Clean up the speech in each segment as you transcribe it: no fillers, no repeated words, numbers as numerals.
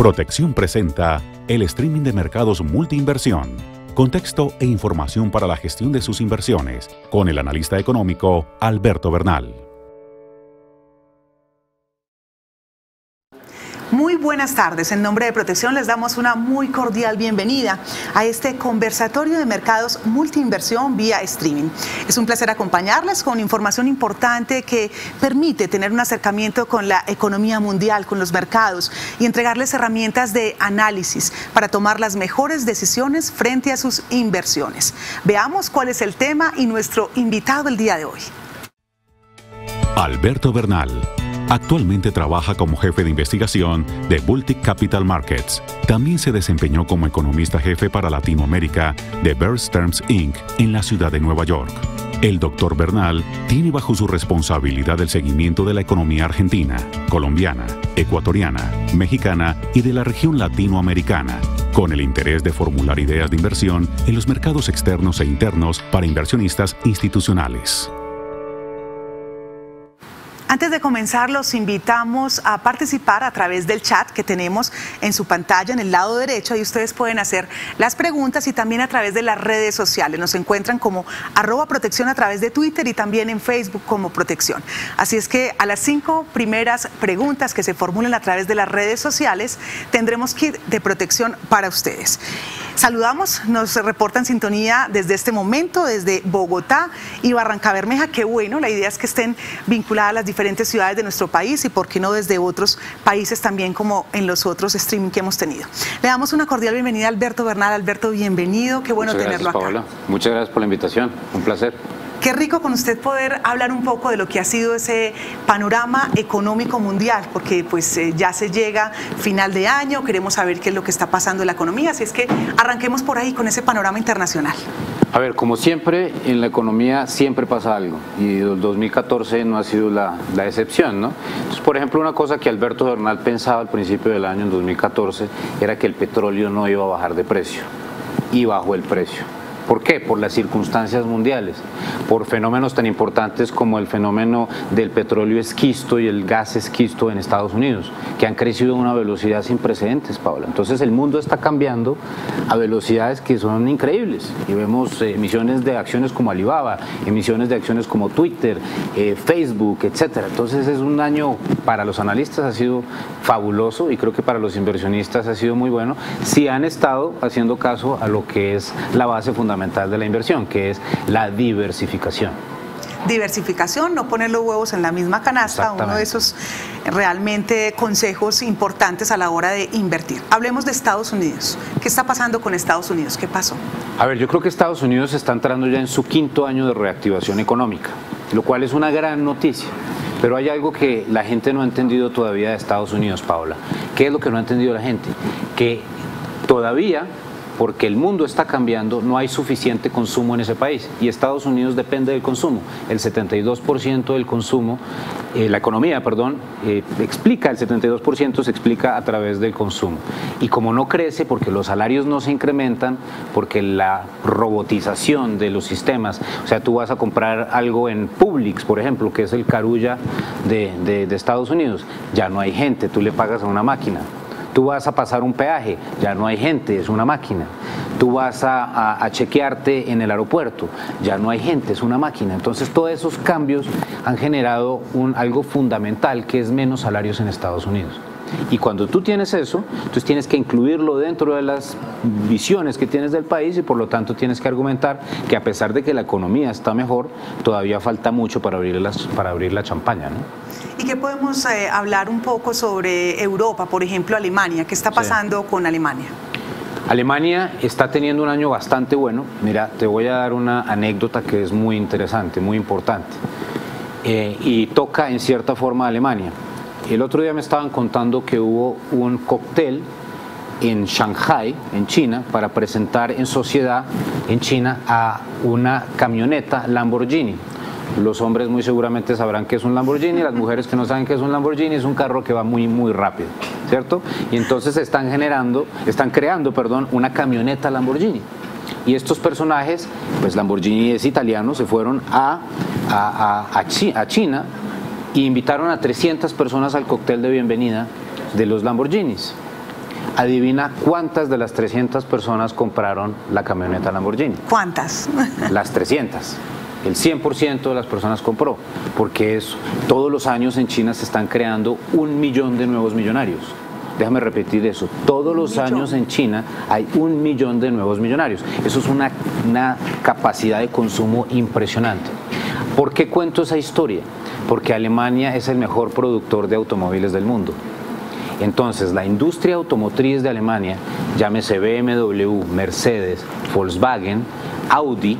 Protección presenta el streaming de mercados multiinversión. Contexto e información para la gestión de sus inversiones con el analista económico Alberto Bernal. Muy buenas tardes. En nombre de Protección les damos una muy cordial bienvenida a este conversatorio de mercados multiinversión vía streaming. Es un placer acompañarles con información importante que permite tener un acercamiento con la economía mundial, con los mercados y entregarles herramientas de análisis para tomar las mejores decisiones frente a sus inversiones. Veamos cuál es el tema y nuestro invitado el día de hoy. Alberto Bernal. Actualmente trabaja como jefe de investigación de Baltic Capital Markets. También se desempeñó como economista jefe para Latinoamérica de Bear Stearns Inc. en la ciudad de Nueva York. El Dr. Bernal tiene bajo su responsabilidad el seguimiento de la economía argentina, colombiana, ecuatoriana, mexicana y de la región latinoamericana, con el interés de formular ideas de inversión en los mercados externos e internos para inversionistas institucionales. Antes de comenzar, los invitamos a participar a través del chat que tenemos en su pantalla en el lado derecho. Ahí ustedes pueden hacer las preguntas y también a través de las redes sociales. Nos encuentran como @protección a través de Twitter y también en Facebook como Protección. Así es que a las 5 primeras preguntas que se formulen a través de las redes sociales tendremos kit de protección para ustedes. Saludamos, nos reportan sintonía desde este momento, desde Bogotá y Barrancabermeja. Qué bueno, la idea es que estén vinculadas a las diferentes ciudades de nuestro país y por qué no desde otros países también, como en los otros streaming que hemos tenido. Le damos una cordial bienvenida a Alberto Bernal. Alberto, bienvenido, qué bueno tenerlo acá. Paola. Muchas gracias por la invitación, un placer. Qué rico con usted poder hablar un poco de lo que ha sido ese panorama económico mundial, porque pues ya se llega final de año, queremos saber qué es lo que está pasando en la economía, así es que arranquemos por ahí con ese panorama internacional. A ver, como siempre, en la economía siempre pasa algo y el 2014 no ha sido la excepción, ¿no? Entonces, por ejemplo, una cosa que Alberto Bernal pensaba al principio del año, en 2014, era que el petróleo no iba a bajar de precio y bajó el precio. ¿Por qué? Por las circunstancias mundiales, por fenómenos tan importantes como el fenómeno del petróleo esquisto y el gas esquisto en Estados Unidos, que han crecido a una velocidad sin precedentes, Paola. Entonces el mundo está cambiando a velocidades que son increíbles y vemos emisiones de acciones como Alibaba, emisiones de acciones como Twitter, Facebook, etcétera. Entonces es un año para los analistas ha sido fabuloso y creo que para los inversionistas ha sido muy bueno si han estado haciendo caso a lo que es la base fundamental de la inversión, que es la diversificación. Diversificación, no poner los huevos en la misma canasta, uno de esos realmente consejos importantes a la hora de invertir. Hablemos de Estados Unidos. ¿Qué está pasando con Estados Unidos? ¿Qué pasó? A ver, yo creo que Estados Unidos está entrando ya en su 5º año de reactivación económica, lo cual es una gran noticia. Pero hay algo que la gente no ha entendido todavía de Estados Unidos, Paola. ¿Qué es lo que no ha entendido la gente? Que todavía, porque el mundo está cambiando, no hay suficiente consumo en ese país y Estados Unidos depende del consumo. El 72% del consumo, la economía, perdón, explica, el 72% se explica a través del consumo. Y como no crece, porque los salarios no se incrementan, porque la robotización de los sistemas, o sea, tú vas a comprar algo en Publix, por ejemplo, que es el Carulla de Estados Unidos, ya no hay gente, tú le pagas a una máquina. Tú vas a pasar un peaje, ya no hay gente, es una máquina. Tú vas a chequearte en el aeropuerto, ya no hay gente, es una máquina. Entonces todos esos cambios han generado algo fundamental que es menos salarios en Estados Unidos. Y cuando tú tienes eso, entonces tienes que incluirlo dentro de las visiones que tienes del país y por lo tanto tienes que argumentar que a pesar de que la economía está mejor, todavía falta mucho para abrir la champaña, ¿no? ¿Y qué podemos hablar un poco sobre Europa, por ejemplo Alemania? ¿Qué está pasando con Alemania? Alemania está teniendo un año bastante bueno. Mira, te voy a dar una anécdota que es muy interesante, muy importante y toca en cierta forma a Alemania. El otro día me estaban contando que hubo un cóctel en Shanghai, en China, para presentar en sociedad en China a una camioneta Lamborghini. Los hombres muy seguramente sabrán qué es un Lamborghini, las mujeres que no saben qué es un Lamborghini, es un carro que va muy muy rápido, ¿cierto? Y entonces están creando, una camioneta Lamborghini. Y estos personajes, pues Lamborghini es italiano, se fueron a China e invitaron a 300 personas al cóctel de bienvenida de los Lamborghinis. Adivina cuántas de las 300 personas compraron la camioneta Lamborghini. ¿Cuántas? Las 300. El 100% de las personas compró, porque todos los años en China se están creando 1 millón de nuevos millonarios. Déjame repetir eso, todos los años en China hay 1 millón de nuevos millonarios. Eso es una capacidad de consumo impresionante. ¿Por qué cuento esa historia? Porque Alemania es el mejor productor de automóviles del mundo. Entonces, la industria automotriz de Alemania, llámese BMW, Mercedes, Volkswagen, Audi,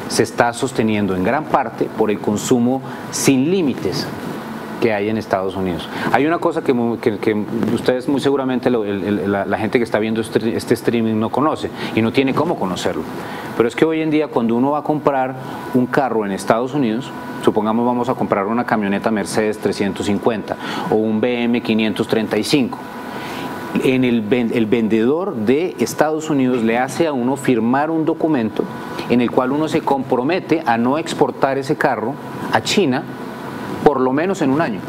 se está sosteniendo en gran parte por el consumo sin límites que hay en Estados Unidos. Hay una cosa que ustedes muy seguramente, la gente que está viendo este streaming no conoce y no tiene cómo conocerlo, pero es que hoy en día cuando uno va a comprar un carro en Estados Unidos, supongamos vamos a comprar una camioneta Mercedes 350 o un BM 535, el vendedor de Estados Unidos le hace a uno firmar un documento en el cual uno se compromete a no exportar ese carro a China por lo menos en un año.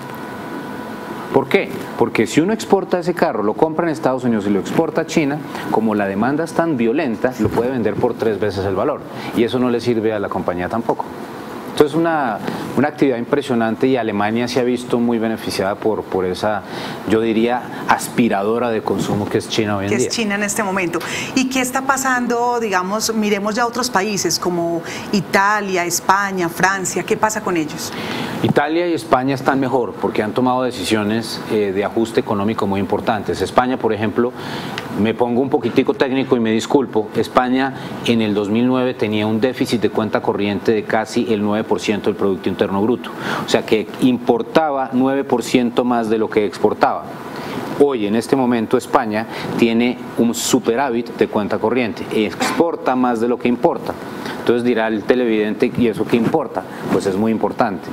¿Por qué? Porque si uno exporta ese carro, lo compra en Estados Unidos y lo exporta a China, como la demanda es tan violenta, lo puede vender por 3 veces el valor. Y eso no le sirve a la compañía tampoco. Entonces es una actividad impresionante y Alemania se ha visto muy beneficiada por esa, yo diría, aspiradora de consumo que es China hoy en día. Que es China en este momento. ¿Y qué está pasando, digamos, miremos ya otros países como Italia, España, Francia? ¿Qué pasa con ellos? Italia y España están mejor porque han tomado decisiones de ajuste económico muy importantes. España, por ejemplo, me pongo un poquitico técnico y me disculpo, España en el 2009 tenía un déficit de cuenta corriente de casi el 9% del Producto Interno Bruto, o sea que importaba 9% más de lo que exportaba. Hoy, en este momento, España tiene un superávit de cuenta corriente, exporta más de lo que importa. Entonces dirá el televidente, ¿y eso qué importa? Pues es muy importante.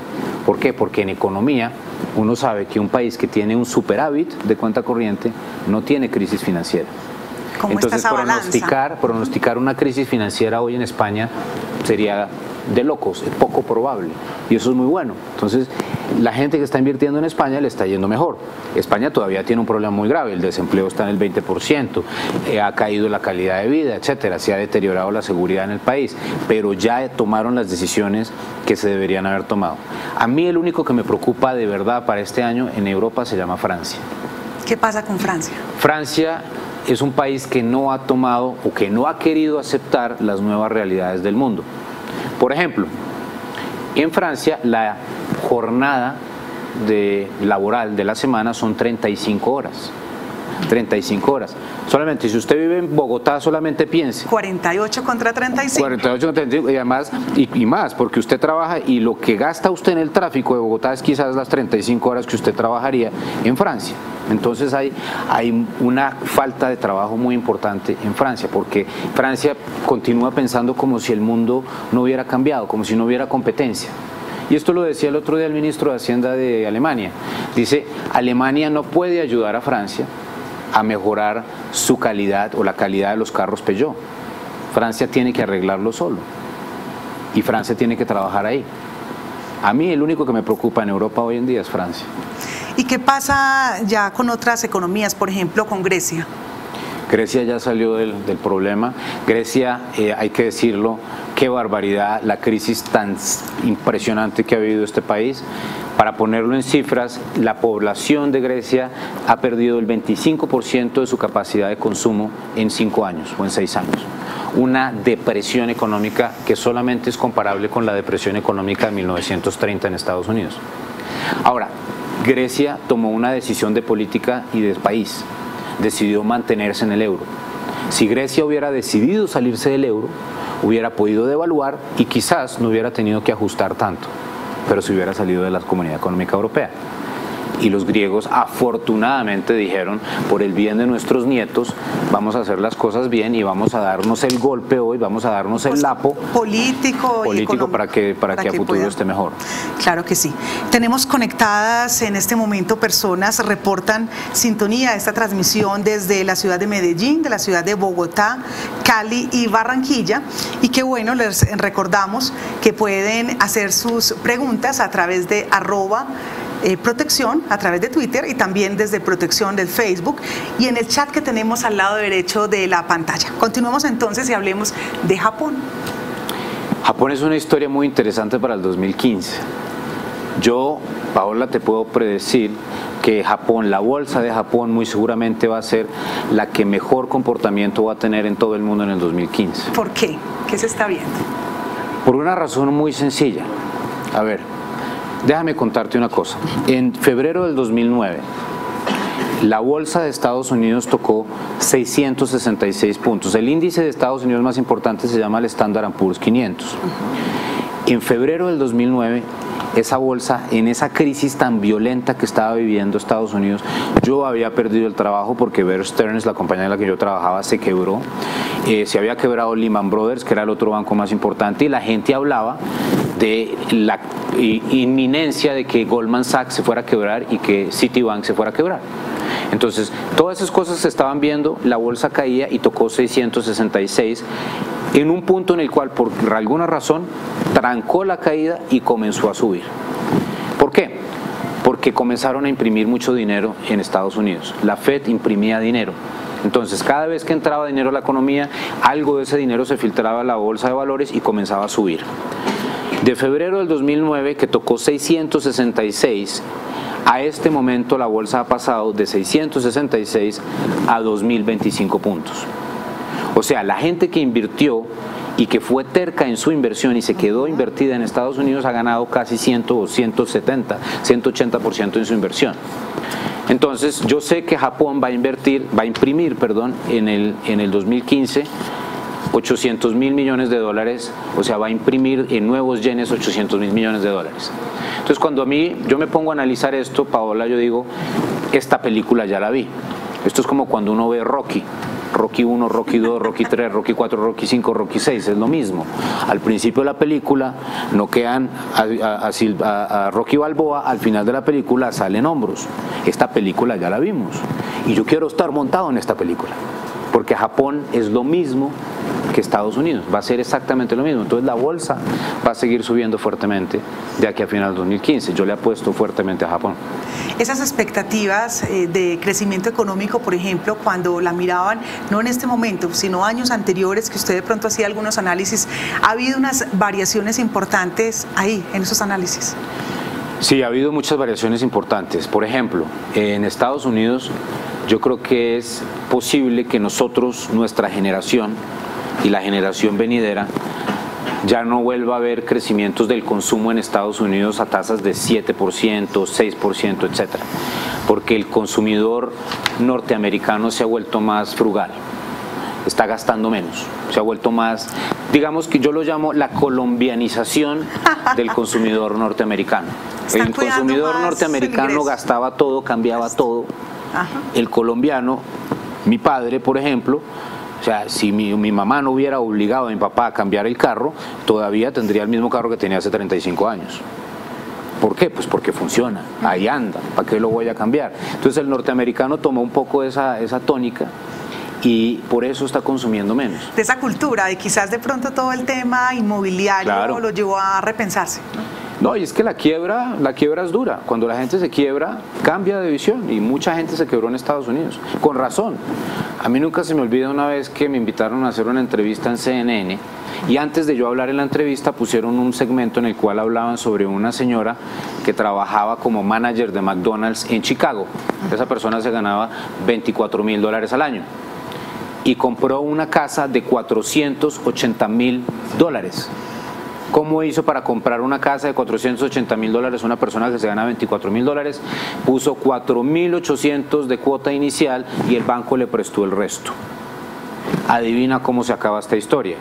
¿Por qué? Porque en economía uno sabe que un país que tiene un superávit de cuenta corriente no tiene crisis financiera. ¿Cómo Entonces está esa balanza? pronosticar una crisis financiera hoy en España sería de locos, es poco probable, y eso es muy bueno. Entonces la gente que está invirtiendo en España le está yendo mejor. España todavía tiene un problema muy grave, el desempleo está en el 20%, ha caído la calidad de vida, etcétera, se ha deteriorado la seguridad en el país, pero ya tomaron las decisiones que se deberían haber tomado. A mí el único que me preocupa de verdad para este año en Europa se llama Francia. ¿Qué pasa con Francia? Francia es un país que no ha tomado o que no ha querido aceptar las nuevas realidades del mundo. Por ejemplo, en Francia la jornada laboral de la semana son 35 horas. 35 horas. Solamente si usted vive en Bogotá, solamente piense. 48 contra 35. 48 contra 35 y además, y más, porque usted trabaja y lo que gasta usted en el tráfico de Bogotá es quizás las 35 horas que usted trabajaría en Francia. Entonces hay una falta de trabajo muy importante en Francia, porque Francia continúa pensando como si el mundo no hubiera cambiado, como si no hubiera competencia. Y esto lo decía el otro día el ministro de Hacienda de Alemania. Dice, Alemania no puede ayudar a Francia a mejorar su calidad o la calidad de los carros Peugeot. Francia tiene que arreglarlo solo y Francia tiene que trabajar ahí. A mí el único que me preocupa en Europa hoy en día es Francia. ¿Y qué pasa ya con otras economías, por ejemplo con Grecia? Grecia ya salió del problema. Grecia, hay que decirlo, qué barbaridad la crisis tan impresionante que ha vivido este país. Para ponerlo en cifras, la población de Grecia ha perdido el 25% de su capacidad de consumo en 5 años o en 6 años. Una depresión económica que solamente es comparable con la depresión económica de 1930 en Estados Unidos. Ahora, Grecia tomó una decisión de política y de país. Decidió mantenerse en el euro. Si Grecia hubiera decidido salirse del euro, hubiera podido devaluar y quizás no hubiera tenido que ajustar tanto, pero si hubiera salido de la Comunidad Económica Europea. Y los griegos afortunadamente dijeron, por el bien de nuestros nietos, vamos a hacer las cosas bien y vamos a darnos el golpe hoy, vamos a darnos el lapo político para que a futuro esté mejor. Claro que sí. Tenemos conectadas en este momento personas, reportan sintonía de esta transmisión desde la ciudad de Medellín, de la ciudad de Bogotá, Cali y Barranquilla, y que bueno, les recordamos que pueden hacer sus preguntas a través de Protección a través de Twitter y también desde Protección del Facebook y en el chat que tenemos al lado derecho de la pantalla. Continuemos entonces y hablemos de Japón. Japón es una historia muy interesante para el 2015. Yo, Paola, te puedo predecir que Japón, la bolsa de Japón muy seguramente va a ser la que mejor comportamiento va a tener en todo el mundo en el 2015. ¿Por qué? ¿Qué se está viendo? Por una razón muy sencilla. A ver, déjame contarte una cosa. En febrero del 2009, la bolsa de Estados Unidos tocó 666 puntos. El índice de Estados Unidos más importante se llama el Standard & Poor's 500. En febrero del 2009, esa bolsa, en esa crisis tan violenta que estaba viviendo Estados Unidos, yo había perdido el trabajo porque Bear Stearns, la compañía en la que yo trabajaba, se quebró. Se había quebrado Lehman Brothers, que era el otro banco más importante, y la gente hablaba de la inminencia de que Goldman Sachs se fuera a quebrar y que Citibank se fuera a quebrar. Entonces, todas esas cosas se estaban viendo, la bolsa caía y tocó 666 en un punto en el cual, por alguna razón, trancó la caída y comenzó a subir. ¿Por qué? Porque comenzaron a imprimir mucho dinero en Estados Unidos. La Fed imprimía dinero. Entonces, cada vez que entraba dinero a la economía, algo de ese dinero se filtraba a la bolsa de valores y comenzaba a subir. De febrero del 2009, que tocó 666, a este momento la bolsa ha pasado de 666 a 2.025 puntos. O sea, la gente que invirtió y que fue terca en su inversión y se quedó invertida en Estados Unidos ha ganado casi 170, 180% en su inversión. Entonces, yo sé que Japón va a imprimir en el 2015 $800.000 millones, o sea, va a imprimir en nuevos yenes $800.000 millones. Entonces, cuando yo me pongo a analizar esto, Paola, yo digo, esta película ya la vi. Esto es como cuando uno ve Rocky 1, Rocky 2, Rocky 3, Rocky 4, Rocky 5, Rocky 6, es lo mismo. Al principio de la película noquean a Rocky Balboa, al final de la película salen hombros. Esta película ya la vimos y yo quiero estar montado en esta película, porque Japón es lo mismo que Estados Unidos, va a ser exactamente lo mismo. Entonces la bolsa va a seguir subiendo fuertemente de aquí a final del 2015. Yo le apuesto fuertemente a Japón. Esas expectativas de crecimiento económico, por ejemplo, cuando la miraban, no en este momento, sino años anteriores, que usted de pronto hacía algunos análisis, ¿ha habido unas variaciones importantes ahí, en esos análisis? Sí, ha habido muchas variaciones importantes. Por ejemplo, en Estados Unidos, yo creo que es posible que nosotros, nuestra generación y la generación venidera, ya no vuelva a haber crecimientos del consumo en Estados Unidos a tasas de 7%, 6%, etcétera, porque el consumidor norteamericano se ha vuelto más frugal, está gastando menos, se ha vuelto más, digamos que yo lo llamo la colombianización del consumidor norteamericano. El consumidor norteamericano gastaba todo, cambiaba todo. Ajá. El colombiano, mi padre, por ejemplo, o sea, si mi mamá no hubiera obligado a mi papá a cambiar el carro, todavía tendría el mismo carro que tenía hace 35 años. ¿Por qué? Pues porque funciona, ahí anda, ¿para qué lo voy a cambiar? Entonces el norteamericano tomó un poco esa tónica y por eso está consumiendo menos. De esa cultura, de quizás de pronto todo el tema inmobiliario, claro, lo llevó a repensarse, ¿no? No, y es que la quiebra es dura. Cuando la gente se quiebra, cambia de visión, y mucha gente se quebró en Estados Unidos, con razón. A mí nunca se me olvida una vez que me invitaron a hacer una entrevista en CNN, y antes de yo hablar en la entrevista pusieron un segmento en el cual hablaban sobre una señora que trabajaba como manager de McDonald's en Chicago. Esa persona se ganaba $24.000 al año y compró una casa de $480.000. ¿Cómo hizo para comprar una casa de $480.000 una persona que se gana $24.000? Puso $4.800 de cuota inicial y el banco le prestó el resto. Adivina cómo se acaba esta historia.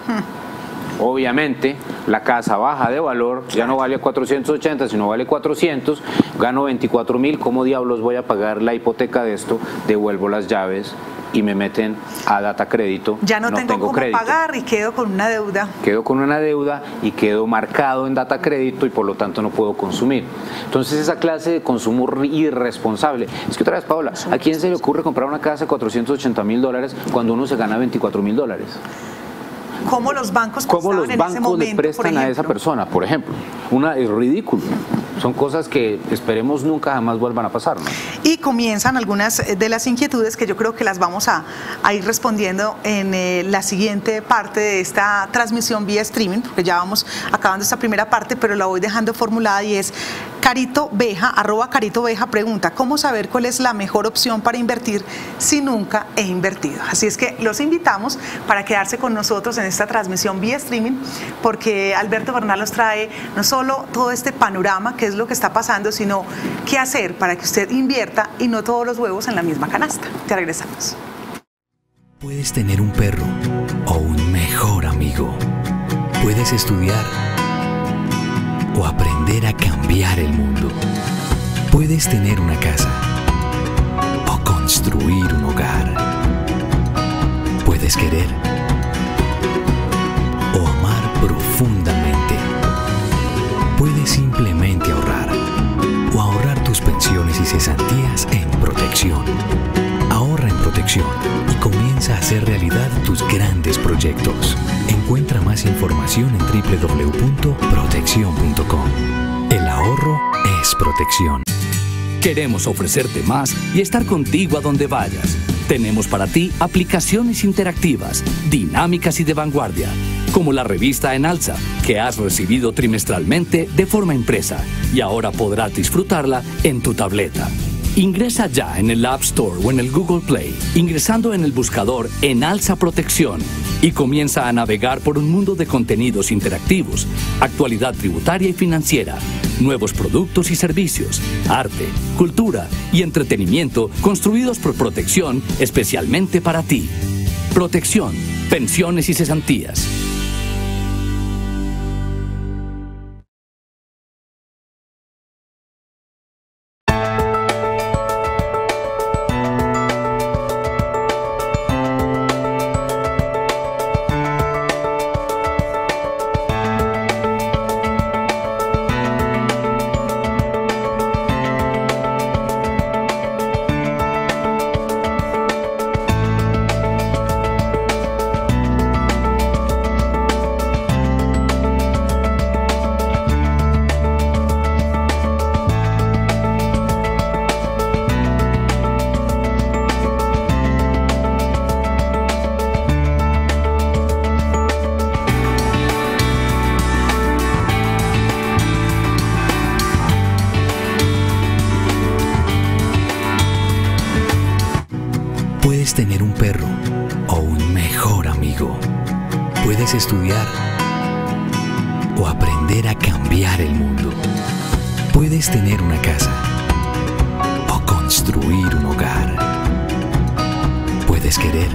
Obviamente la casa baja de valor, ya no vale 480 sino vale 400, gano 24.000, ¿cómo diablos voy a pagar la hipoteca de esto? Devuelvo las llaves y me meten a data crédito. Ya no tengo cómo crédito. Pagar y quedo con una deuda. Quedo con una deuda y quedo marcado en data crédito y por lo tanto no puedo consumir. Entonces esa clase de consumo irresponsable. Es que otra vez, Paola, ¿a quién se le ocurre comprar una casa de $480.000 cuando uno se gana $24.000? ¿Cómo los bancos le prestan a esa persona, por ejemplo? Es ridículo. Son cosas que esperemos nunca jamás vuelvan a pasar, ¿no? Y comienzan algunas de las inquietudes que yo creo que las vamos a ir respondiendo en la siguiente parte de esta transmisión vía streaming, porque ya vamos acabando esta primera parte, pero la voy dejando formulada y es Carito Beja, @CaritoBeja pregunta, ¿cómo saber cuál es la mejor opción para invertir si nunca he invertido? Así es que los invitamos para quedarse con nosotros en esta transmisión vía streaming, porque Alberto Bernal nos trae no solo todo este panorama, qué es lo que está pasando, sino qué hacer para que usted invierta y no todos los huevos en la misma canasta. Ya regresamos. Puedes tener un perro o un mejor amigo. Puedes estudiar o aprender a cambiar el mundo. Puedes tener una casa o construir un hogar. Puedes querer o amar profundamente. Puedes simplemente ahorrar o ahorrar tus pensiones y cesantías en Protección. Ahorra en Protección y comienza a hacer realidad tus grandes proyectos. Encuentra más información en www.proteccion.com. El ahorro es protección. Queremos ofrecerte más y estar contigo a donde vayas. Tenemos para ti aplicaciones interactivas, dinámicas y de vanguardia, como la revista En Alza, que has recibido trimestralmente de forma impresa y ahora podrás disfrutarla en tu tableta. Ingresa ya en el App Store o en el Google Play, ingresando en el buscador En Alza Protección, y comienza a navegar por un mundo de contenidos interactivos, actualidad tributaria y financiera, nuevos productos y servicios, arte, cultura y entretenimiento construidos por Protección especialmente para ti. Protección, pensiones y cesantías. Puedes tener un perro o un mejor amigo. Puedes estudiar o aprender a cambiar el mundo. Puedes tener una casa o construir un hogar. Puedes querer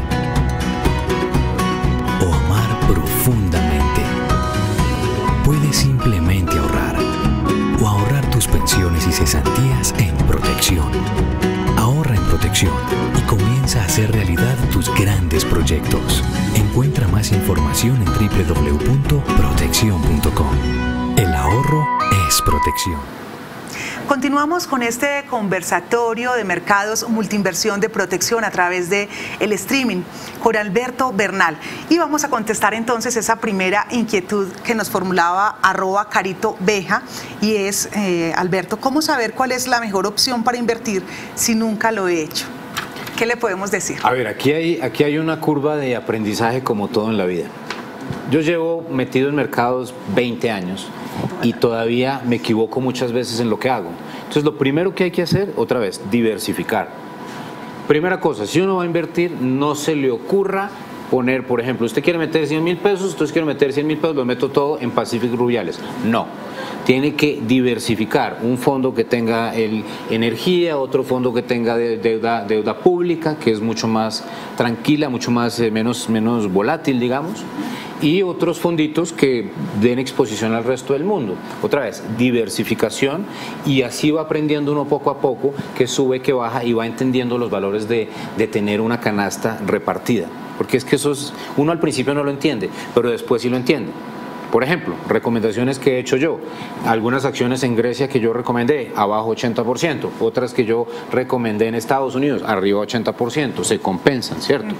o amar profundamente. Puedes simplemente ahorrar o ahorrar tus pensiones y cesantías en Protección. Ahorra en Protección y comienza a hacer realidad tus grandes proyectos. Encuentra más información en www.proteccion.com. El ahorro es protección. Continuamos con este conversatorio de mercados multiinversión de Protección a través de el streaming con Alberto Bernal. Y vamos a contestar entonces esa primera inquietud que nos formulaba @CaritoBeja, y es, Alberto, ¿cómo saber cuál es la mejor opción para invertir si nunca lo he hecho? ¿Qué le podemos decir? A ver, aquí hay una curva de aprendizaje como todo en la vida. Yo llevo metido en mercados 20 años y todavía me equivoco muchas veces en lo que hago. Entonces, lo primero que hay que hacer, otra vez, diversificar. Primera cosa, si uno va a invertir, no se le ocurra poner, por ejemplo, usted quiere meter 100.000 pesos, entonces quiero meter 100.000 pesos, lo meto todo en Pacific Rubiales. No. Tiene que diversificar, un fondo que tenga energía, otro fondo que tenga deuda pública, que es mucho más tranquila, mucho más menos volátil, digamos, y otros fonditos que den exposición al resto del mundo. Otra vez, diversificación, y así va aprendiendo uno poco a poco, que sube, que baja, y va entendiendo los valores de tener una canasta repartida. Porque es que uno al principio no lo entiende, pero después sí lo entiende. Por ejemplo, recomendaciones que he hecho yo, algunas acciones en Grecia que yo recomendé, abajo 80%, otras que yo recomendé en Estados Unidos, arriba 80%, se compensan, ¿cierto?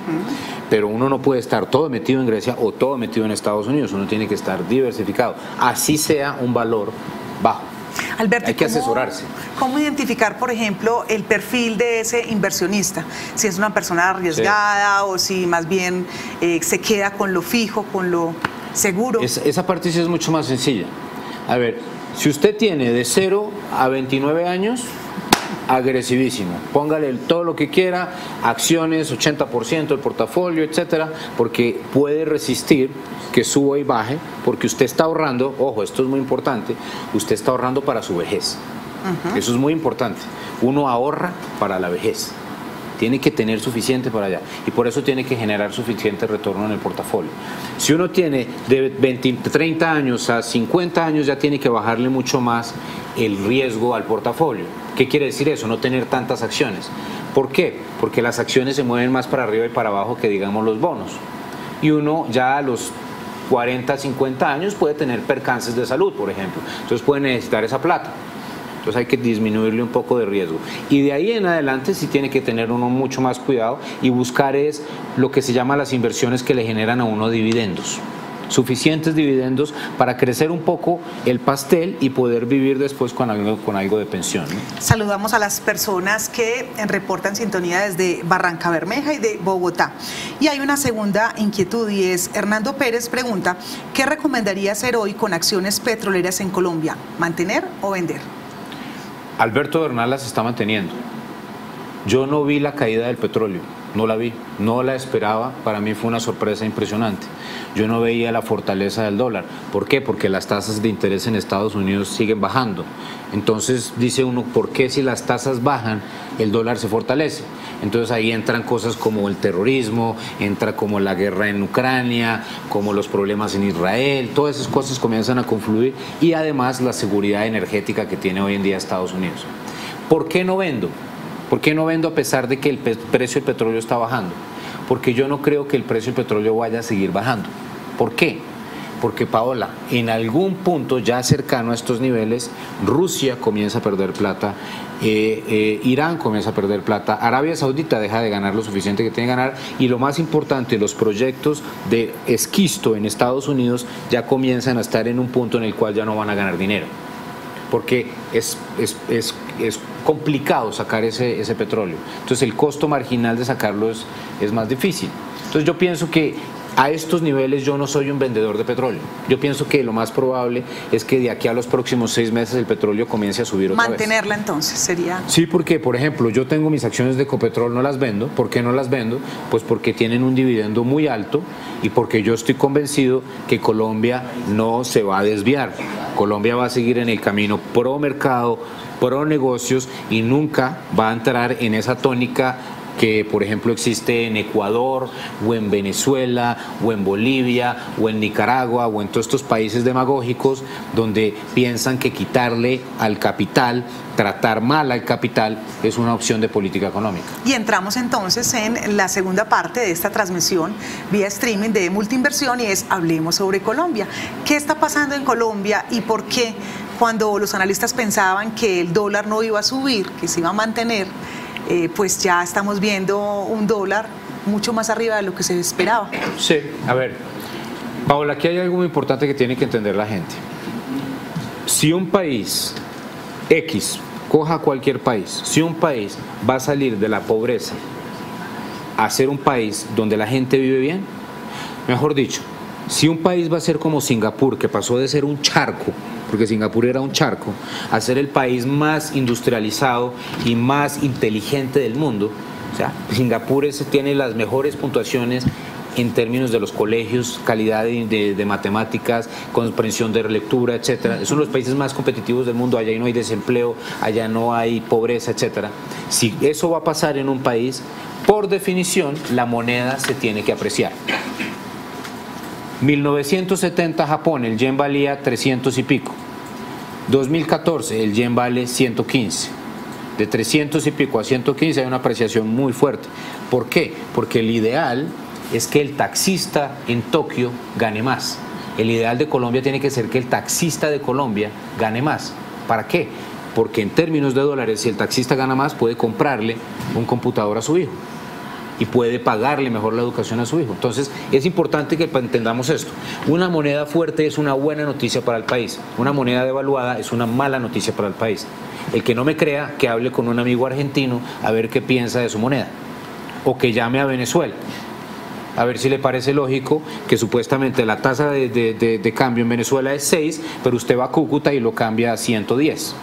Pero uno no puede estar todo metido en Grecia o todo metido en Estados Unidos, uno tiene que estar diversificado, así sea un valor bajo. Alberto, hay que asesorarse. ¿Cómo identificar, por ejemplo, el perfil de ese inversionista? Si es una persona arriesgada o si más bien se queda con lo fijo, con lo seguro. Esa parte sí es mucho más sencilla. A ver, si usted tiene de 0 a 29 años, agresivísimo, póngale todo lo que quiera, acciones, 80% del portafolio, etcétera, porque puede resistir que suba y baje, porque usted está ahorrando, ojo, esto es muy importante, usted está ahorrando para su vejez. Eso es muy importante. Uno ahorra para la vejez. Tiene que tener suficiente para allá y por eso tiene que generar suficiente retorno en el portafolio. Si uno tiene de 30 años a 50 años, ya tiene que bajarle mucho más el riesgo al portafolio. ¿Qué quiere decir eso? No tener tantas acciones. ¿Por qué? Porque las acciones se mueven más para arriba y para abajo que, digamos, los bonos. Y uno ya a los 40, 50 años puede tener percances de salud, por ejemplo. Entonces puede necesitar esa plata. Entonces hay que disminuirle un poco de riesgo. Y de ahí en adelante sí tiene que tener uno mucho más cuidado y buscar es lo que se llama las inversiones que le generan a uno dividendos. Suficientes dividendos para crecer un poco el pastel y poder vivir después con algo de pensión, ¿no? Saludamos a las personas que reportan sintonía desde Barranca Bermeja y de Bogotá. Y hay una segunda inquietud y es, Hernando Pérez pregunta, ¿qué recomendaría hacer hoy con acciones petroleras en Colombia? ¿Mantener o vender? Alberto Bernal las está manteniendo. Yo no vi la caída del petróleo, no la vi, no la esperaba, para mí fue una sorpresa impresionante. Yo no veía la fortaleza del dólar. ¿Por qué? Porque las tasas de interés en Estados Unidos siguen bajando. Entonces dice uno, ¿por qué si las tasas bajan el dólar se fortalece? Entonces ahí entran cosas como el terrorismo, entra como la guerra en Ucrania, como los problemas en Israel, todas esas cosas comienzan a confluir y además la seguridad energética que tiene hoy en día Estados Unidos. ¿Por qué no vendo? ¿Por qué no vendo a pesar de que el precio del petróleo está bajando? Porque yo no creo que el precio del petróleo vaya a seguir bajando. ¿Por qué? Porque, Paola, en algún punto ya cercano a estos niveles, Rusia comienza a perder plata, Irán comienza a perder plata, Arabia Saudita deja de ganar lo suficiente que tiene que ganar y lo más importante, los proyectos de esquisto en Estados Unidos ya comienzan a estar en un punto en el cual ya no van a ganar dinero. Porque es complicado sacar ese petróleo. Entonces el costo marginal de sacarlo es más difícil. Entonces yo pienso que a estos niveles yo no soy un vendedor de petróleo. Yo pienso que lo más probable es que de aquí a los próximos 6 meses el petróleo comience a subir otra vez. Mantenerla entonces sería... Sí, porque por ejemplo yo tengo mis acciones de Ecopetrol, no las vendo. ¿Por qué no las vendo? Pues porque tienen un dividendo muy alto y porque yo estoy convencido que Colombia no se va a desviar. Colombia va a seguir en el camino pro mercado, pro negocios y nunca va a entrar en esa tónica que por ejemplo existe en Ecuador o en Venezuela o en Bolivia o en Nicaragua o en todos estos países demagógicos donde piensan que quitarle al capital, tratar mal al capital es una opción de política económica. Y entramos entonces en la segunda parte de esta transmisión vía streaming de Multiinversión y es Hablemos sobre Colombia. ¿Qué está pasando en Colombia y por qué cuando los analistas pensaban que el dólar no iba a subir, que se iba a mantener, pues ya estamos viendo un dólar mucho más arriba de lo que se esperaba? Sí, a ver, Paola, aquí hay algo muy importante que tiene que entender la gente. Si un país X, coja cualquier país, si un país va a salir de la pobreza a ser un país donde la gente vive bien, mejor dicho, si un país va a ser como Singapur, que pasó de ser un charco, porque Singapur era un charco, a ser el país más industrializado y más inteligente del mundo. O sea, Singapur tiene las mejores puntuaciones en términos de los colegios, calidad de matemáticas, comprensión de lectura, etcétera. Es uno de los países más competitivos del mundo. Allá no hay desempleo, allá no hay pobreza, etcétera. Si eso va a pasar en un país, por definición, la moneda se tiene que apreciar. 1970 Japón, el yen valía 300 y pico. 2014 el yen vale 115. De 300 y pico a 115 hay una apreciación muy fuerte. ¿Por qué? Porque el ideal es que el taxista en Tokio gane más. El ideal de Colombia tiene que ser que el taxista de Colombia gane más. ¿Para qué? Porque en términos de dólares, si el taxista gana más, puede comprarle un computador a su hijo. y puede pagarle mejor la educación a su hijo. Entonces, es importante que entendamos esto. Una moneda fuerte es una buena noticia para el país. Una moneda devaluada es una mala noticia para el país. El que no me crea, que hable con un amigo argentino a ver qué piensa de su moneda. O que llame a Venezuela, a ver si le parece lógico que supuestamente la tasa de cambio en Venezuela es 6, pero usted va a Cúcuta y lo cambia a 110.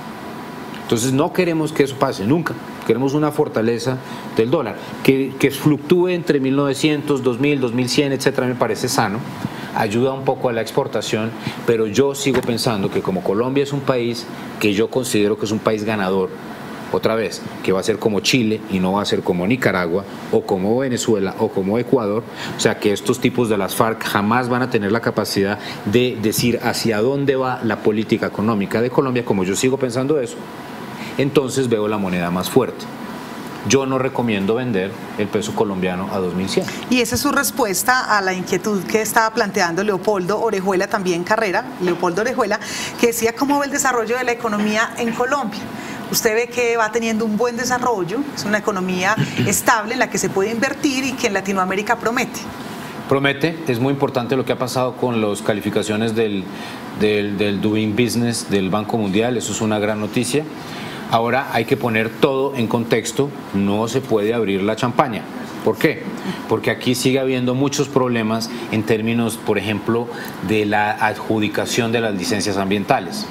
Entonces no queremos que eso pase nunca. Queremos una fortaleza del dólar, que fluctúe entre 1900, 2000, 2100, etcétera, me parece sano, ayuda un poco a la exportación, pero yo sigo pensando que como Colombia es un país que yo considero que es un país ganador, otra vez, que va a ser como Chile y no va a ser como Nicaragua o como Venezuela o como Ecuador, o sea que estos tipos de las FARC jamás van a tener la capacidad de decir hacia dónde va la política económica de Colombia, como yo sigo pensando eso, entonces veo la moneda más fuerte. Yo no recomiendo vender el peso colombiano a 2100. Y esa es su respuesta a la inquietud que estaba planteando Leopoldo Orejuela, también Carrera, Leopoldo Orejuela, que decía cómo ve el desarrollo de la economía en Colombia. Usted ve que va teniendo un buen desarrollo, es una economía estable en la que se puede invertir y que en Latinoamérica promete. Promete, es muy importante lo que ha pasado con las calificaciones del Doing Business del Banco Mundial, eso es una gran noticia. Ahora hay que poner todo en contexto, no se puede abrir la champaña. ¿Por qué? Porque aquí sigue habiendo muchos problemas en términos, por ejemplo, de la adjudicación de las licencias ambientales.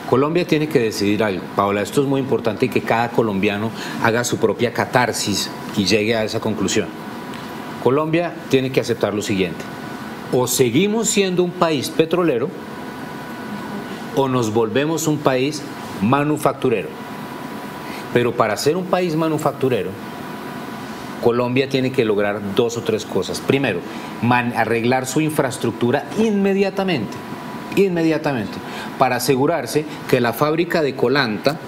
Colombia tiene que decidir algo, Paola, esto es muy importante y que cada colombiano haga su propia catarsis y llegue a esa conclusión. Colombia tiene que aceptar lo siguiente: o seguimos siendo un país petrolero o nos volvemos un país manufacturero. Pero para ser un país manufacturero, Colombia tiene que lograr 2 o 3 cosas. Primero, arreglar su infraestructura inmediatamente, para asegurarse que la fábrica de Colanta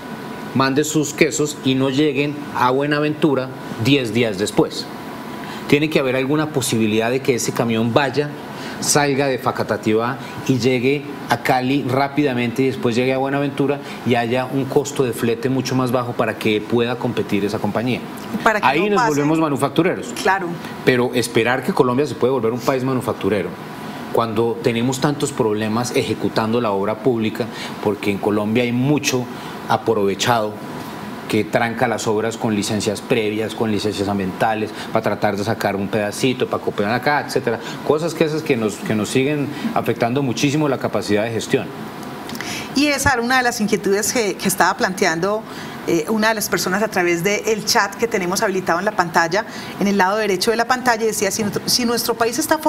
mande sus quesos y no lleguen a Buenaventura 10 días después. Tiene que haber alguna posibilidad de que ese camión salga de Facatativá y llegue a Cali rápidamente y después llegue a Buenaventura y haya un costo de flete mucho más bajo para que pueda competir esa compañía. Ahí nos volvemos manufactureros. Claro. Pero esperar que Colombia se puede volver un país manufacturero cuando tenemos tantos problemas ejecutando la obra pública, porque en Colombia hay mucho aprovechado que tranca las obras con licencias previas, con licencias ambientales, para tratar de sacar un pedacito, para copiar acá, etcétera. Cosas que nos siguen afectando muchísimo la capacidad de gestión. Y esa era una de las inquietudes que estaba planteando una de las personas a través del chat que tenemos habilitado en la pantalla, en el lado derecho de la pantalla. Decía, si nuestro país está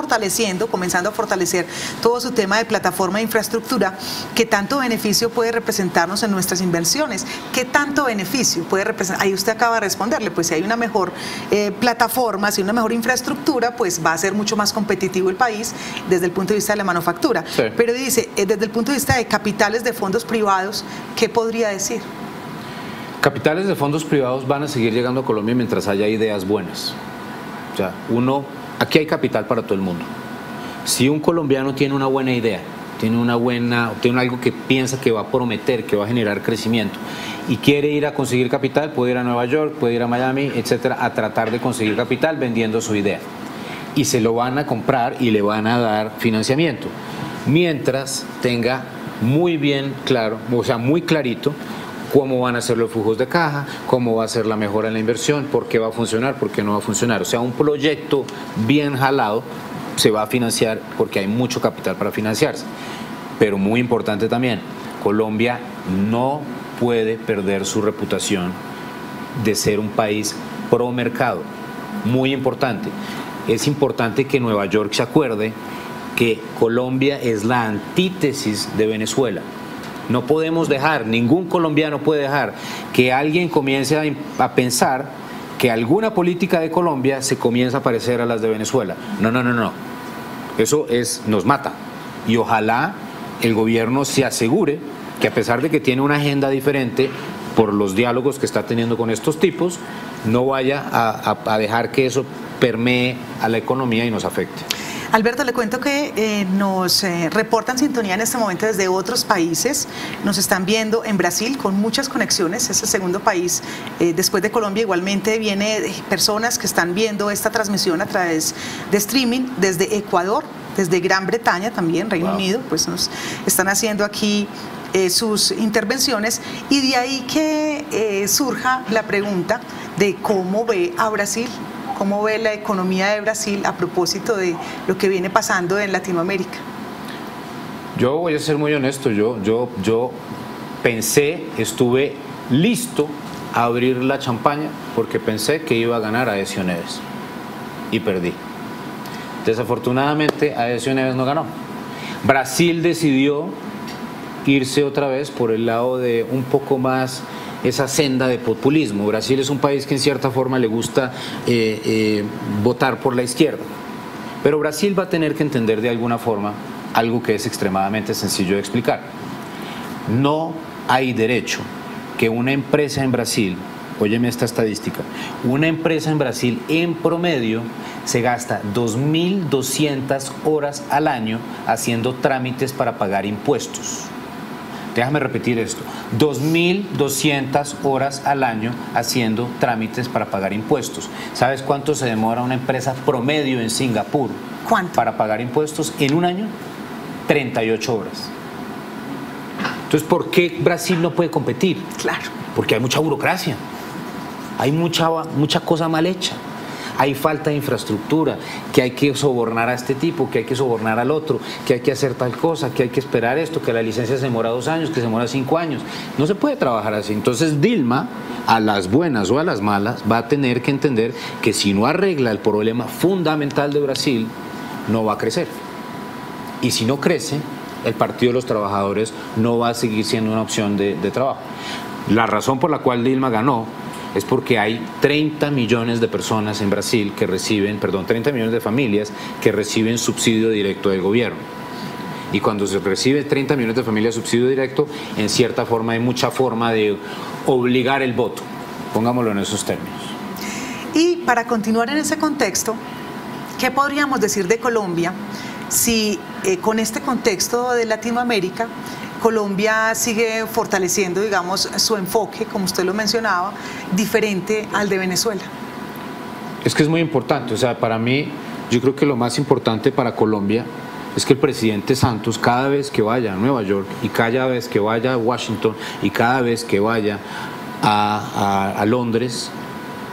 comenzando a fortalecer todo su tema de plataforma de infraestructura, ¿qué tanto beneficio puede representarnos en nuestras inversiones? ¿Qué tanto beneficio puede representar? Ahí usted acaba de responderle, pues si hay una mejor plataforma, si hay una mejor infraestructura, pues va a ser mucho más competitivo el país desde el punto de vista de la manufactura. Sí. Pero dice, desde el punto de vista de capitales de fondos privados, ¿qué podría decir? Capitales de fondos privados van a seguir llegando a Colombia mientras haya ideas buenas. O sea, aquí hay capital para todo el mundo. Si un colombiano tiene una buena idea, tiene algo que piensa que va a prometer, que va a generar crecimiento y quiere ir a conseguir capital, puede ir a Nueva York, puede ir a Miami, etcétera, a tratar de conseguir capital vendiendo su idea. Y se lo van a comprar y le van a dar financiamiento. Mientras tenga muy bien claro, o sea, muy clarito, cómo van a ser los flujos de caja, cómo va a ser la mejora en la inversión, por qué va a funcionar, por qué no va a funcionar. O sea, un proyecto bien jalado se va a financiar porque hay mucho capital para financiarse. Pero muy importante también, Colombia no puede perder su reputación de ser un país pro mercado. Muy importante. Es importante que Nueva York se acuerde que Colombia es la antítesis de Venezuela. No podemos dejar, ningún colombiano puede dejar que alguien comience a pensar que alguna política de Colombia se comienza a parecer a las de Venezuela. No. Eso nos mata. Y ojalá el gobierno se asegure que, a pesar de que tiene una agenda diferente por los diálogos que está teniendo con estos tipos, no vaya a dejar que eso permee a la economía y nos afecte. Alberto, le cuento que nos reportan sintonía en este momento desde otros países. Nos están viendo en Brasil con muchas conexiones, es el segundo país después de Colombia. Igualmente viene personas que están viendo esta transmisión a través de streaming desde Ecuador, desde Gran Bretaña también, Reino Unido, pues nos están haciendo aquí sus intervenciones, y de ahí que surja la pregunta de cómo ve a Brasil. ¿Cómo ve la economía de Brasil a propósito de lo que viene pasando en Latinoamérica? Yo voy a ser muy honesto, yo estuve listo a abrir la champaña porque pensé que iba a ganar Aécio Neves y perdí. Desafortunadamente Aécio Neves no ganó. Brasil decidió irse otra vez por el lado de un poco más esa senda de populismo. Brasil es un país que en cierta forma le gusta votar por la izquierda, pero Brasil va a tener que entender de alguna forma algo que es extremadamente sencillo de explicar. No hay derecho que una empresa en Brasil, óyeme esta estadística, una empresa en Brasil en promedio se gasta 2.200 horas al año haciendo trámites para pagar impuestos. Déjame repetir esto, 2.200 horas al año haciendo trámites para pagar impuestos. ¿Sabes cuánto se demora una empresa promedio en Singapur? ¿Cuánto? Para pagar impuestos en un año, 38 horas. Entonces, ¿por qué Brasil no puede competir? Claro. Porque hay mucha burocracia, hay mucha cosa mal hecha. Hay falta de infraestructura, que hay que sobornar a este tipo, que hay que sobornar al otro, que hay que hacer tal cosa, que hay que esperar esto, que la licencia se demora 2 años, que se demora 5 años. No se puede trabajar así. Entonces Dilma, a las buenas o a las malas, va a tener que entender que si no arregla el problema fundamental de Brasil, no va a crecer. Y si no crece, el Partido de los Trabajadores no va a seguir siendo una opción de trabajo. La razón por la cual Dilma ganó es porque hay 30 millones de personas en Brasil que reciben, 30 millones de familias que reciben subsidio directo del gobierno. Y cuando se recibe 30 millones de familias subsidio directo, en cierta forma hay mucha forma de obligar el voto, pongámoslo en esos términos. Y para continuar en ese contexto, ¿qué podríamos decir de Colombia si con este contexto de Latinoamérica Colombia sigue fortaleciendo, digamos, su enfoque, como usted lo mencionaba, diferente al de Venezuela? Es que es muy importante, o sea, para mí, yo creo que lo más importante para Colombia es que el presidente Santos, cada vez que vaya a Nueva York y cada vez que vaya a Washington y cada vez que vaya a Londres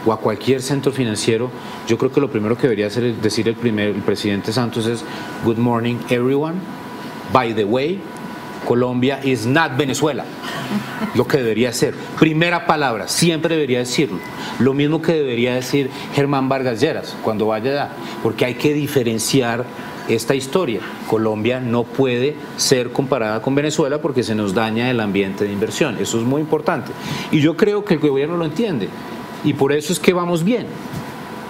o a cualquier centro financiero, yo creo que lo primero que debería decir el presidente Santos es "Good morning everyone, by the way, Colombia is not Venezuela", lo que debería ser. Primera palabra, siempre debería decirlo. Lo mismo que debería decir Germán Vargas Lleras cuando vaya allá, porque hay que diferenciar esta historia. Colombia no puede ser comparada con Venezuela porque se nos daña el ambiente de inversión. Eso es muy importante. Y yo creo que el gobierno lo entiende. Y por eso es que vamos bien.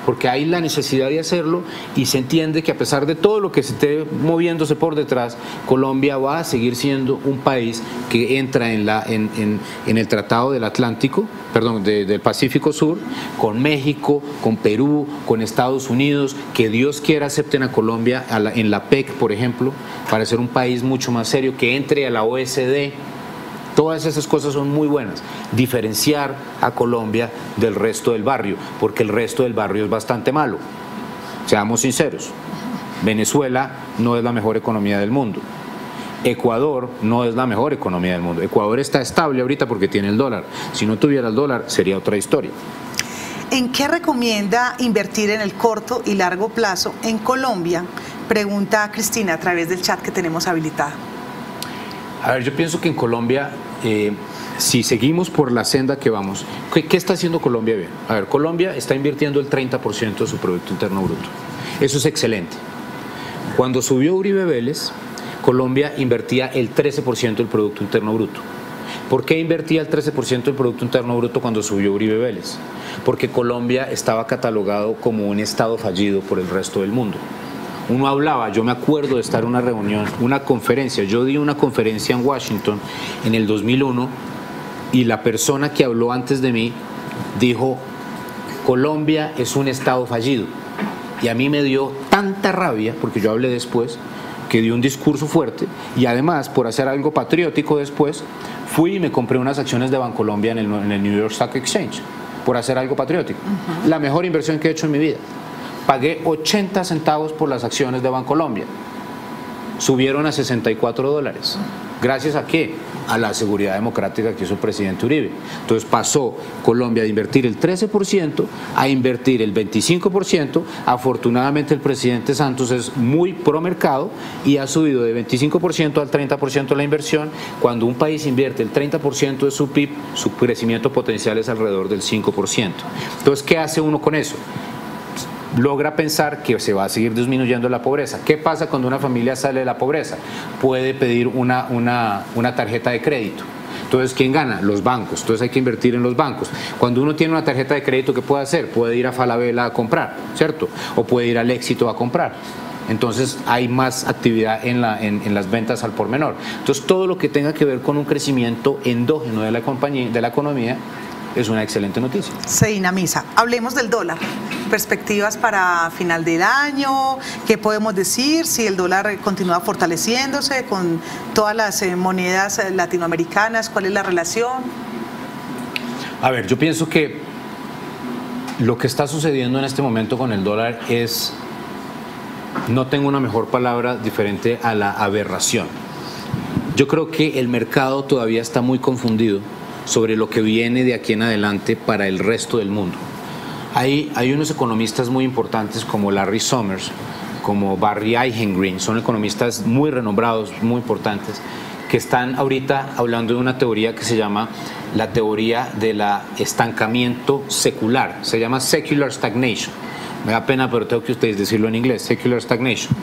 Porque hay la necesidad de hacerlo y se entiende que a pesar de todo lo que se esté moviéndose por detrás, Colombia va a seguir siendo un país que entra en el Tratado del del Pacífico Sur, con México, con Perú, con Estados Unidos, que Dios quiera acepten a Colombia en la PEC, por ejemplo, para ser un país mucho más serio, que entre a la OSD. Todas esas cosas son muy buenas. Diferenciar a Colombia del resto del barrio, porque el resto del barrio es bastante malo. Seamos sinceros. Venezuela no es la mejor economía del mundo. Ecuador no es la mejor economía del mundo. Ecuador está estable ahorita porque tiene el dólar. Si no tuviera el dólar, sería otra historia. ¿En qué recomienda invertir en el corto y largo plazo en Colombia? Pregunta Cristina a través del chat que tenemos habilitado. A ver, yo pienso que en Colombia, si seguimos por la senda que vamos, ¿qué está haciendo Colombia bien? A ver, Colombia está invirtiendo el 30% de su Producto Interno Bruto. Eso es excelente. Cuando subió Uribe Vélez, Colombia invertía el 13% del Producto Interno Bruto. ¿Por qué invertía el 13% del Producto Interno Bruto cuando subió Uribe Vélez? Porque Colombia estaba catalogado como un estado fallido por el resto del mundo. Uno hablaba, yo me acuerdo de estar en una reunión, una conferencia, yo di una conferencia en Washington en el 2001 y la persona que habló antes de mí dijo: Colombia es un estado fallido. y a mí me dio tanta rabia, porque yo hablé después, que dio un discurso fuerte, y además, por hacer algo patriótico después, fui y me compré unas acciones de Bancolombia en el New York Stock Exchange, por hacer algo patriótico. La mejor inversión que he hecho en mi vida. Pagué 80 centavos por las acciones de Bancolombia. Subieron a $64. ¿Gracias a qué? A la seguridad democrática que hizo el presidente Uribe. Entonces pasó Colombia de invertir el 13% a invertir el 25%. Afortunadamente el presidente Santos es muy pro mercado y ha subido de 25% al 30% la inversión. Cuando un país invierte el 30% de su PIB, su crecimiento potencial es alrededor del 5%. Entonces, ¿qué hace uno con eso? Logra pensar que se va a seguir disminuyendo la pobreza. ¿Qué pasa cuando una familia sale de la pobreza? Puede pedir una tarjeta de crédito. Entonces, ¿quién gana? Los bancos. Entonces hay que invertir en los bancos. Cuando uno tiene una tarjeta de crédito, ¿qué puede hacer? Puede ir a Falabella a comprar, ¿cierto? O puede ir al Éxito a comprar. Entonces hay más actividad en las ventas al por menor. Entonces todo lo que tenga que ver con un crecimiento endógeno de la economía es una excelente noticia. Se dinamiza. Hablemos del dólar. Perspectivas para final del año. ¿Qué podemos decir? Si el dólar continúa fortaleciéndose con todas las monedas latinoamericanas, ¿cuál es la relación? A ver, yo pienso que lo que está sucediendo en este momento con el dólar es, no tengo una mejor palabra diferente a la aberración. Yo creo que el mercado todavía está muy confundido sobre lo que viene de aquí en adelante para el resto del mundo. Hay unos economistas muy importantes como Larry Summers, como Barry Eichengreen, son economistas muy renombrados, muy importantes, que están ahorita hablando de una teoría que se llama la teoría del estancamiento secular, se llama secular stagnation. Me da pena, pero tengo que ustedes decirlo en inglés, secular stagnation.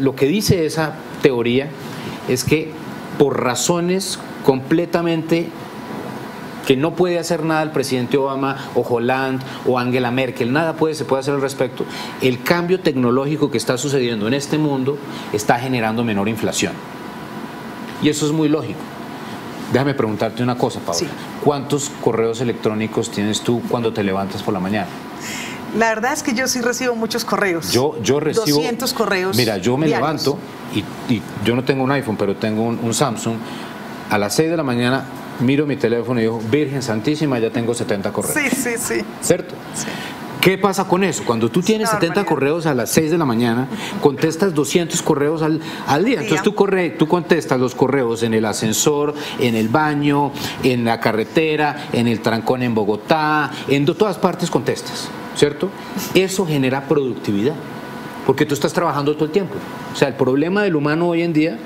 Lo que dice esa teoría es que por razones completamente que no puede hacer nada el presidente Obama o Hollande o Angela Merkel, nada se puede hacer al respecto, el cambio tecnológico que está sucediendo en este mundo está generando menor inflación. Y eso es muy lógico. Déjame preguntarte una cosa, Paola. Sí. ¿Cuántos correos electrónicos tienes tú cuando te levantas por la mañana? La verdad es que yo sí recibo muchos correos. Yo recibo 200 correos. Mira, yo me diarios. levanto y yo no tengo un iPhone, pero tengo un Samsung. A las 6 de la mañana miro mi teléfono y digo, Virgen Santísima, ya tengo 70 correos. Sí. ¿Cierto? Sí. ¿Qué pasa con eso? Cuando tú tienes 70 correos a las 6 de la mañana, contestas 200 correos al día. Entonces tú contestas los correos en el ascensor, en el baño, en la carretera, en el trancón en Bogotá, en todas partes contestas, ¿cierto? Eso genera productividad, porque tú estás trabajando todo el tiempo. O sea, el problema del humano hoy en día,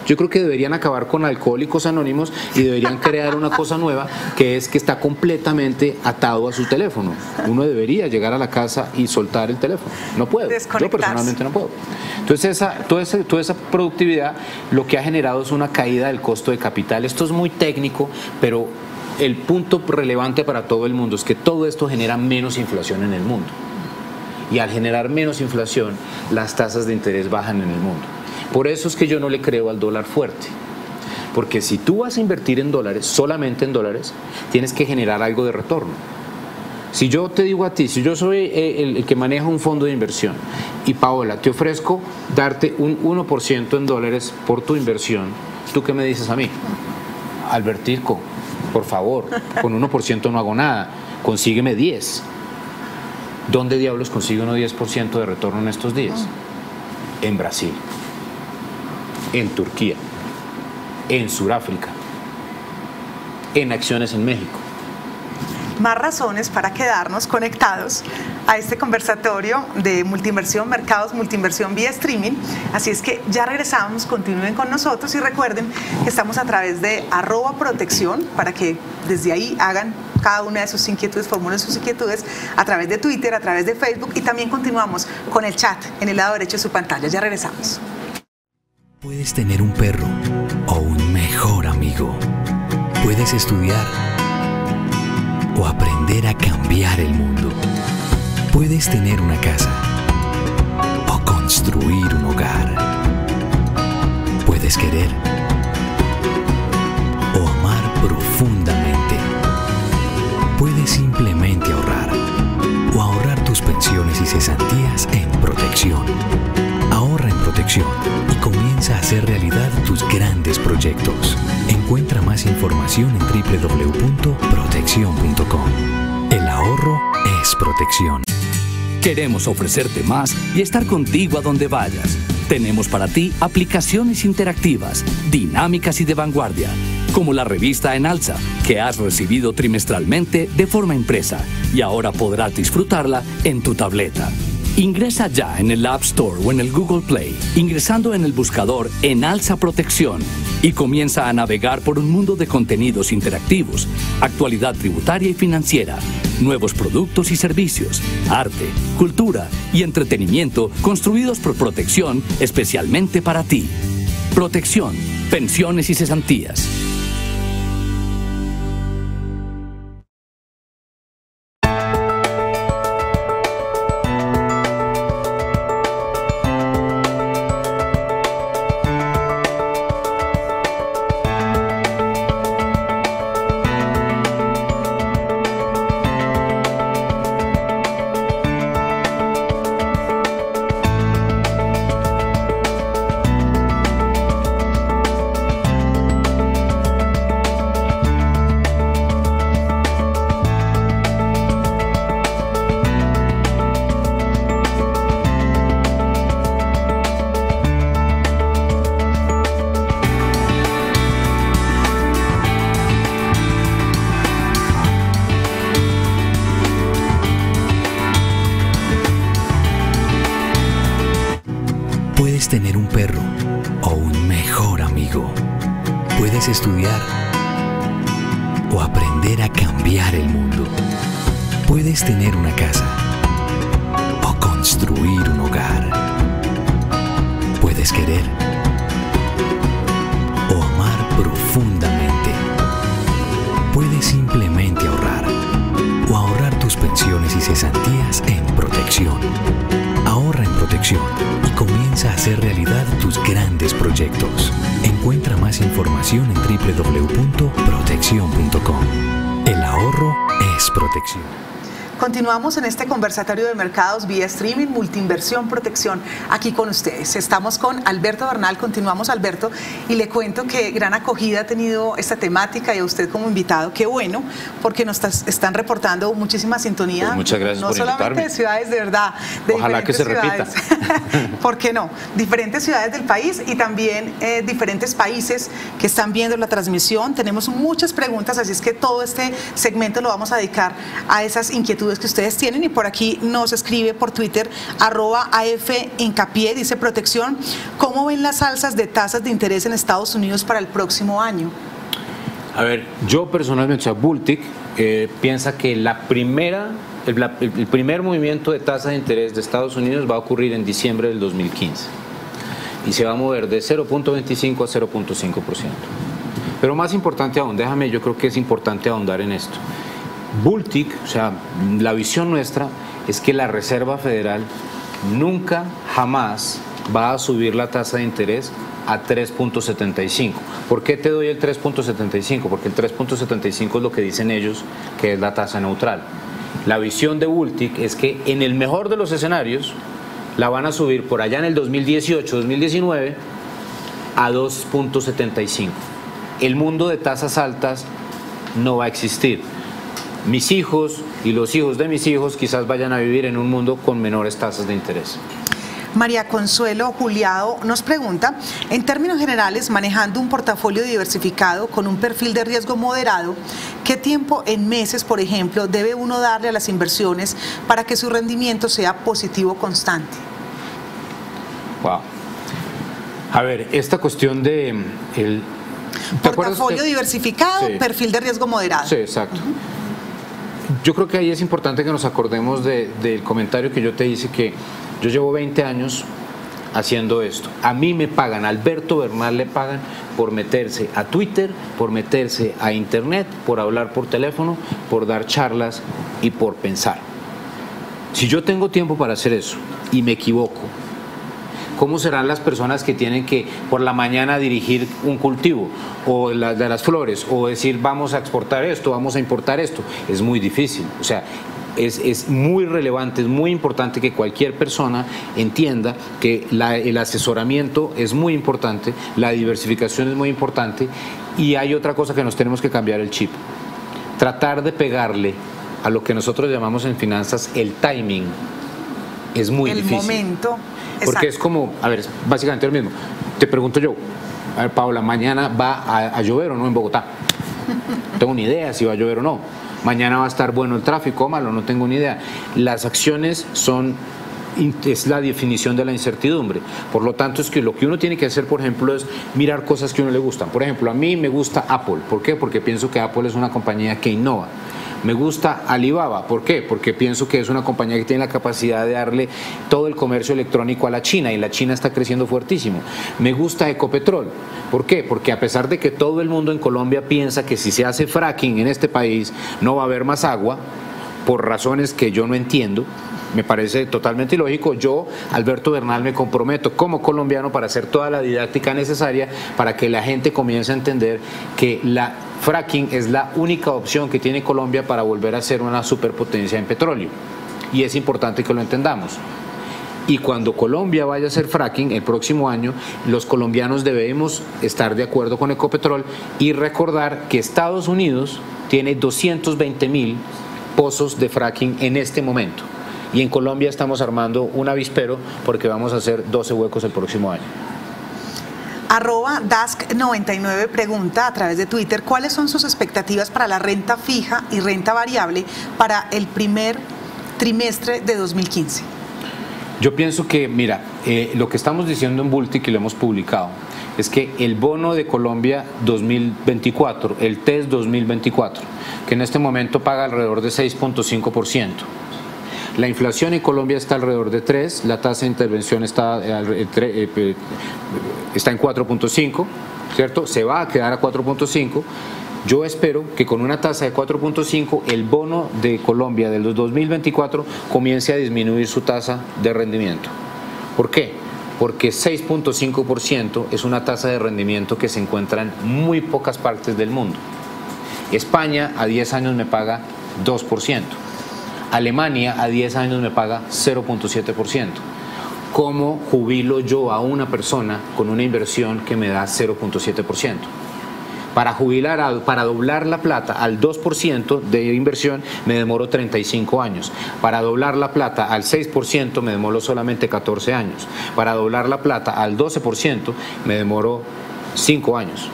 yo creo que deberían acabar con Alcohólicos Anónimos y deberían crear una cosa nueva, que es que está completamente atado a su teléfono. Uno debería llegar a la casa y soltar el teléfono. No puedo. Yo personalmente no puedo. Entonces toda esa productividad lo que ha generado es una caída del costo de capital. Esto es muy técnico, pero el punto relevante para todo el mundo es que todo esto genera menos inflación en el mundo. Y al generar menos inflación, las tasas de interés bajan en el mundo. Por eso es que yo no le creo al dólar fuerte, porque si tú vas a invertir en dólares, solamente en dólares, tienes que generar algo de retorno. Si yo te digo a ti, si yo soy el que maneja un fondo de inversión y Paola, te ofrezco darte un 1% en dólares por tu inversión, ¿tú qué me dices a mí? Albertico, por favor, con 1% no hago nada, consígueme 10. ¿Dónde diablos consigue uno 10% de retorno en estos días? En Brasil, en Turquía, en Sudáfrica, en acciones en México. Más razones para quedarnos conectados a este conversatorio de Multinversión, Mercados Multinversión vía streaming. Así es que ya regresamos, continúen con nosotros y recuerden que estamos a través de @protección para que desde ahí hagan cada una de sus inquietudes, formulen sus inquietudes a través de Twitter, a través de Facebook, y también continuamos con el chat en el lado derecho de su pantalla. Ya regresamos. Puedes tener un perro o un mejor amigo. Puedes estudiar o aprender a cambiar el mundo. Puedes tener una casa o construir un hogar. Puedes querer o amar profundamente. Puedes simplemente ahorrar o ahorrar tu cesantías en Protección. Ahorra en Protección y comienza a hacer realidad tus grandes proyectos. Encuentra más información en www.proteccion.com. El ahorro es protección. Queremos ofrecerte más y estar contigo a donde vayas. Tenemos para ti aplicaciones interactivas, dinámicas y de vanguardia, como la revista En Alza, que has recibido trimestralmente de forma impresa y ahora podrás disfrutarla en tu tableta. Ingresa ya en el App Store o en el Google Play, ingresando en el buscador En Alza Protección y comienza a navegar por un mundo de contenidos interactivos, actualidad tributaria y financiera, nuevos productos y servicios, arte, cultura y entretenimiento construidos por Protección especialmente para ti. Protección, pensiones y cesantías. Puedes tener un perro o un mejor amigo. Puedes estudiar o aprender a cambiar el mundo. Puedes tener una casa o construir un hogar. Puedes querer o amar profundamente. Puedes simplemente ahorrar o ahorrar tus pensiones y cesantías en Protección. Ahorra en Protección y comienza a hacer realidad tus grandes proyectos. Encuentra más información en www.proteccion.com. El ahorro es protección. Continuamos en este conversatorio de mercados vía streaming, Multiinversión Protección, aquí con ustedes. Estamos con Alberto Bernal, continuamos Alberto, y le cuento que gran acogida ha tenido esta temática y a usted como invitado, qué bueno, porque nos están reportando muchísima sintonía. Pues muchas gracias por invitarme. No solamente de ciudades, de verdad, de ojalá que se repita. ¿Por qué no? Diferentes ciudades del país y también diferentes países que están viendo la transmisión. Tenemos muchas preguntas, así es que todo este segmento lo vamos a dedicar a esas inquietudes que ustedes tienen, y por aquí nos escribe por Twitter @AFHincapié, dice Protección, ¿cómo ven las alzas de tasas de interés en Estados Unidos para el próximo año? A ver, yo personalmente, o sea, Bultic piensa que el primer movimiento de tasa de interés de Estados Unidos va a ocurrir en diciembre del 2015 y se va a mover de 0.25 a 0.5%. Pero más importante aún, yo creo que es importante ahondar en esto. Bultic, o sea, la visión nuestra es que la Reserva Federal nunca, jamás va a subir la tasa de interés a 3.75. ¿Por qué te doy el 3.75? Porque el 3.75 es lo que dicen ellos que es la tasa neutral. La visión de Bultic es que en el mejor de los escenarios la van a subir por allá en el 2018-2019 a 2.75. El mundo de tasas altas no va a existir. Mis hijos y los hijos de mis hijos quizás vayan a vivir en un mundo con menores tasas de interés. María Consuelo Juliado nos pregunta, en términos generales, manejando un portafolio diversificado con un perfil de riesgo moderado, ¿qué tiempo en meses, por ejemplo, debe uno darle a las inversiones para que su rendimiento sea positivo constante? Wow. A ver, esta cuestión de el portafolio diversificado, sí, perfil de riesgo moderado. Sí, exacto. Yo creo que ahí es importante que nos acordemos del comentario que yo te hice, que yo llevo 20 años haciendo esto. A mí me pagan, a Alberto Bernal le pagan por meterse a Twitter, por meterse a Internet, por hablar por teléfono, por dar charlas y por pensar. Si yo tengo tiempo para hacer eso y me equivoco, ¿cómo serán las personas que tienen que por la mañana dirigir un cultivo o de las flores o decir vamos a exportar esto, vamos a importar esto? Es muy difícil. O sea, es muy relevante, es muy importante que cualquier persona entienda que el asesoramiento es muy importante, la diversificación es muy importante, y hay otra cosa que nos tenemos que cambiar el chip. Tratar de pegarle a lo que nosotros llamamos en finanzas el timing es muy difícil. El momento. Porque exacto. es como, a ver, es básicamente lo mismo. Te pregunto yo, a ver, Paola, ¿mañana va a llover o no en Bogotá? No tengo ni idea si va a llover o no. Mañana va a estar bueno el tráfico o malo, no tengo ni idea. Las acciones es la definición de la incertidumbre. Por lo tanto, es que lo que uno tiene que hacer, por ejemplo, es mirar cosas que a uno le gustan. Por ejemplo, a mí me gusta Apple. ¿Por qué? Porque pienso que Apple es una compañía que innova. Me gusta Alibaba. ¿Por qué? Porque pienso que es una compañía que tiene la capacidad de darle todo el comercio electrónico a la China, y la China está creciendo fuertísimo. Me gusta Ecopetrol. ¿Por qué? Porque a pesar de que todo el mundo en Colombia piensa que si se hace fracking en este país no va a haber más agua, por razones que yo no entiendo, me parece totalmente ilógico, yo, Alberto Bernal, me comprometo como colombiano para hacer toda la didáctica necesaria para que la gente comience a entender que la fracking es la única opción que tiene Colombia para volver a ser una superpotencia en petróleo, y es importante que lo entendamos. Y cuando Colombia vaya a hacer fracking el próximo año, los colombianos debemos estar de acuerdo con Ecopetrol y recordar que Estados Unidos tiene 220.000 pozos de fracking en este momento, y en Colombia estamos armando un avispero porque vamos a hacer 12 huecos el próximo año. @Dask99 pregunta a través de Twitter: ¿cuáles son sus expectativas para la renta fija y renta variable para el primer trimestre de 2015? Yo pienso que, mira, lo que estamos diciendo en Bultic, y lo hemos publicado, es que el bono de Colombia 2024, el TES 2024, que en este momento paga alrededor de 6.5%. La inflación en Colombia está alrededor de 3, la tasa de intervención está en 4.5, ¿cierto? Se va a quedar a 4.5. Yo espero que con una tasa de 4.5 el bono de Colombia del 2024 comience a disminuir su tasa de rendimiento. ¿Por qué? Porque 6.5% es una tasa de rendimiento que se encuentra en muy pocas partes del mundo. España a 10 años me paga 2%. Alemania a 10 años me paga 0.7%. ¿Cómo jubilo yo a una persona con una inversión que me da 0.7%? Para para doblar la plata al 2% de inversión me demoro 35 años. Para doblar la plata al 6% me demoro solamente 14 años. Para doblar la plata al 12% me demoro 5 años.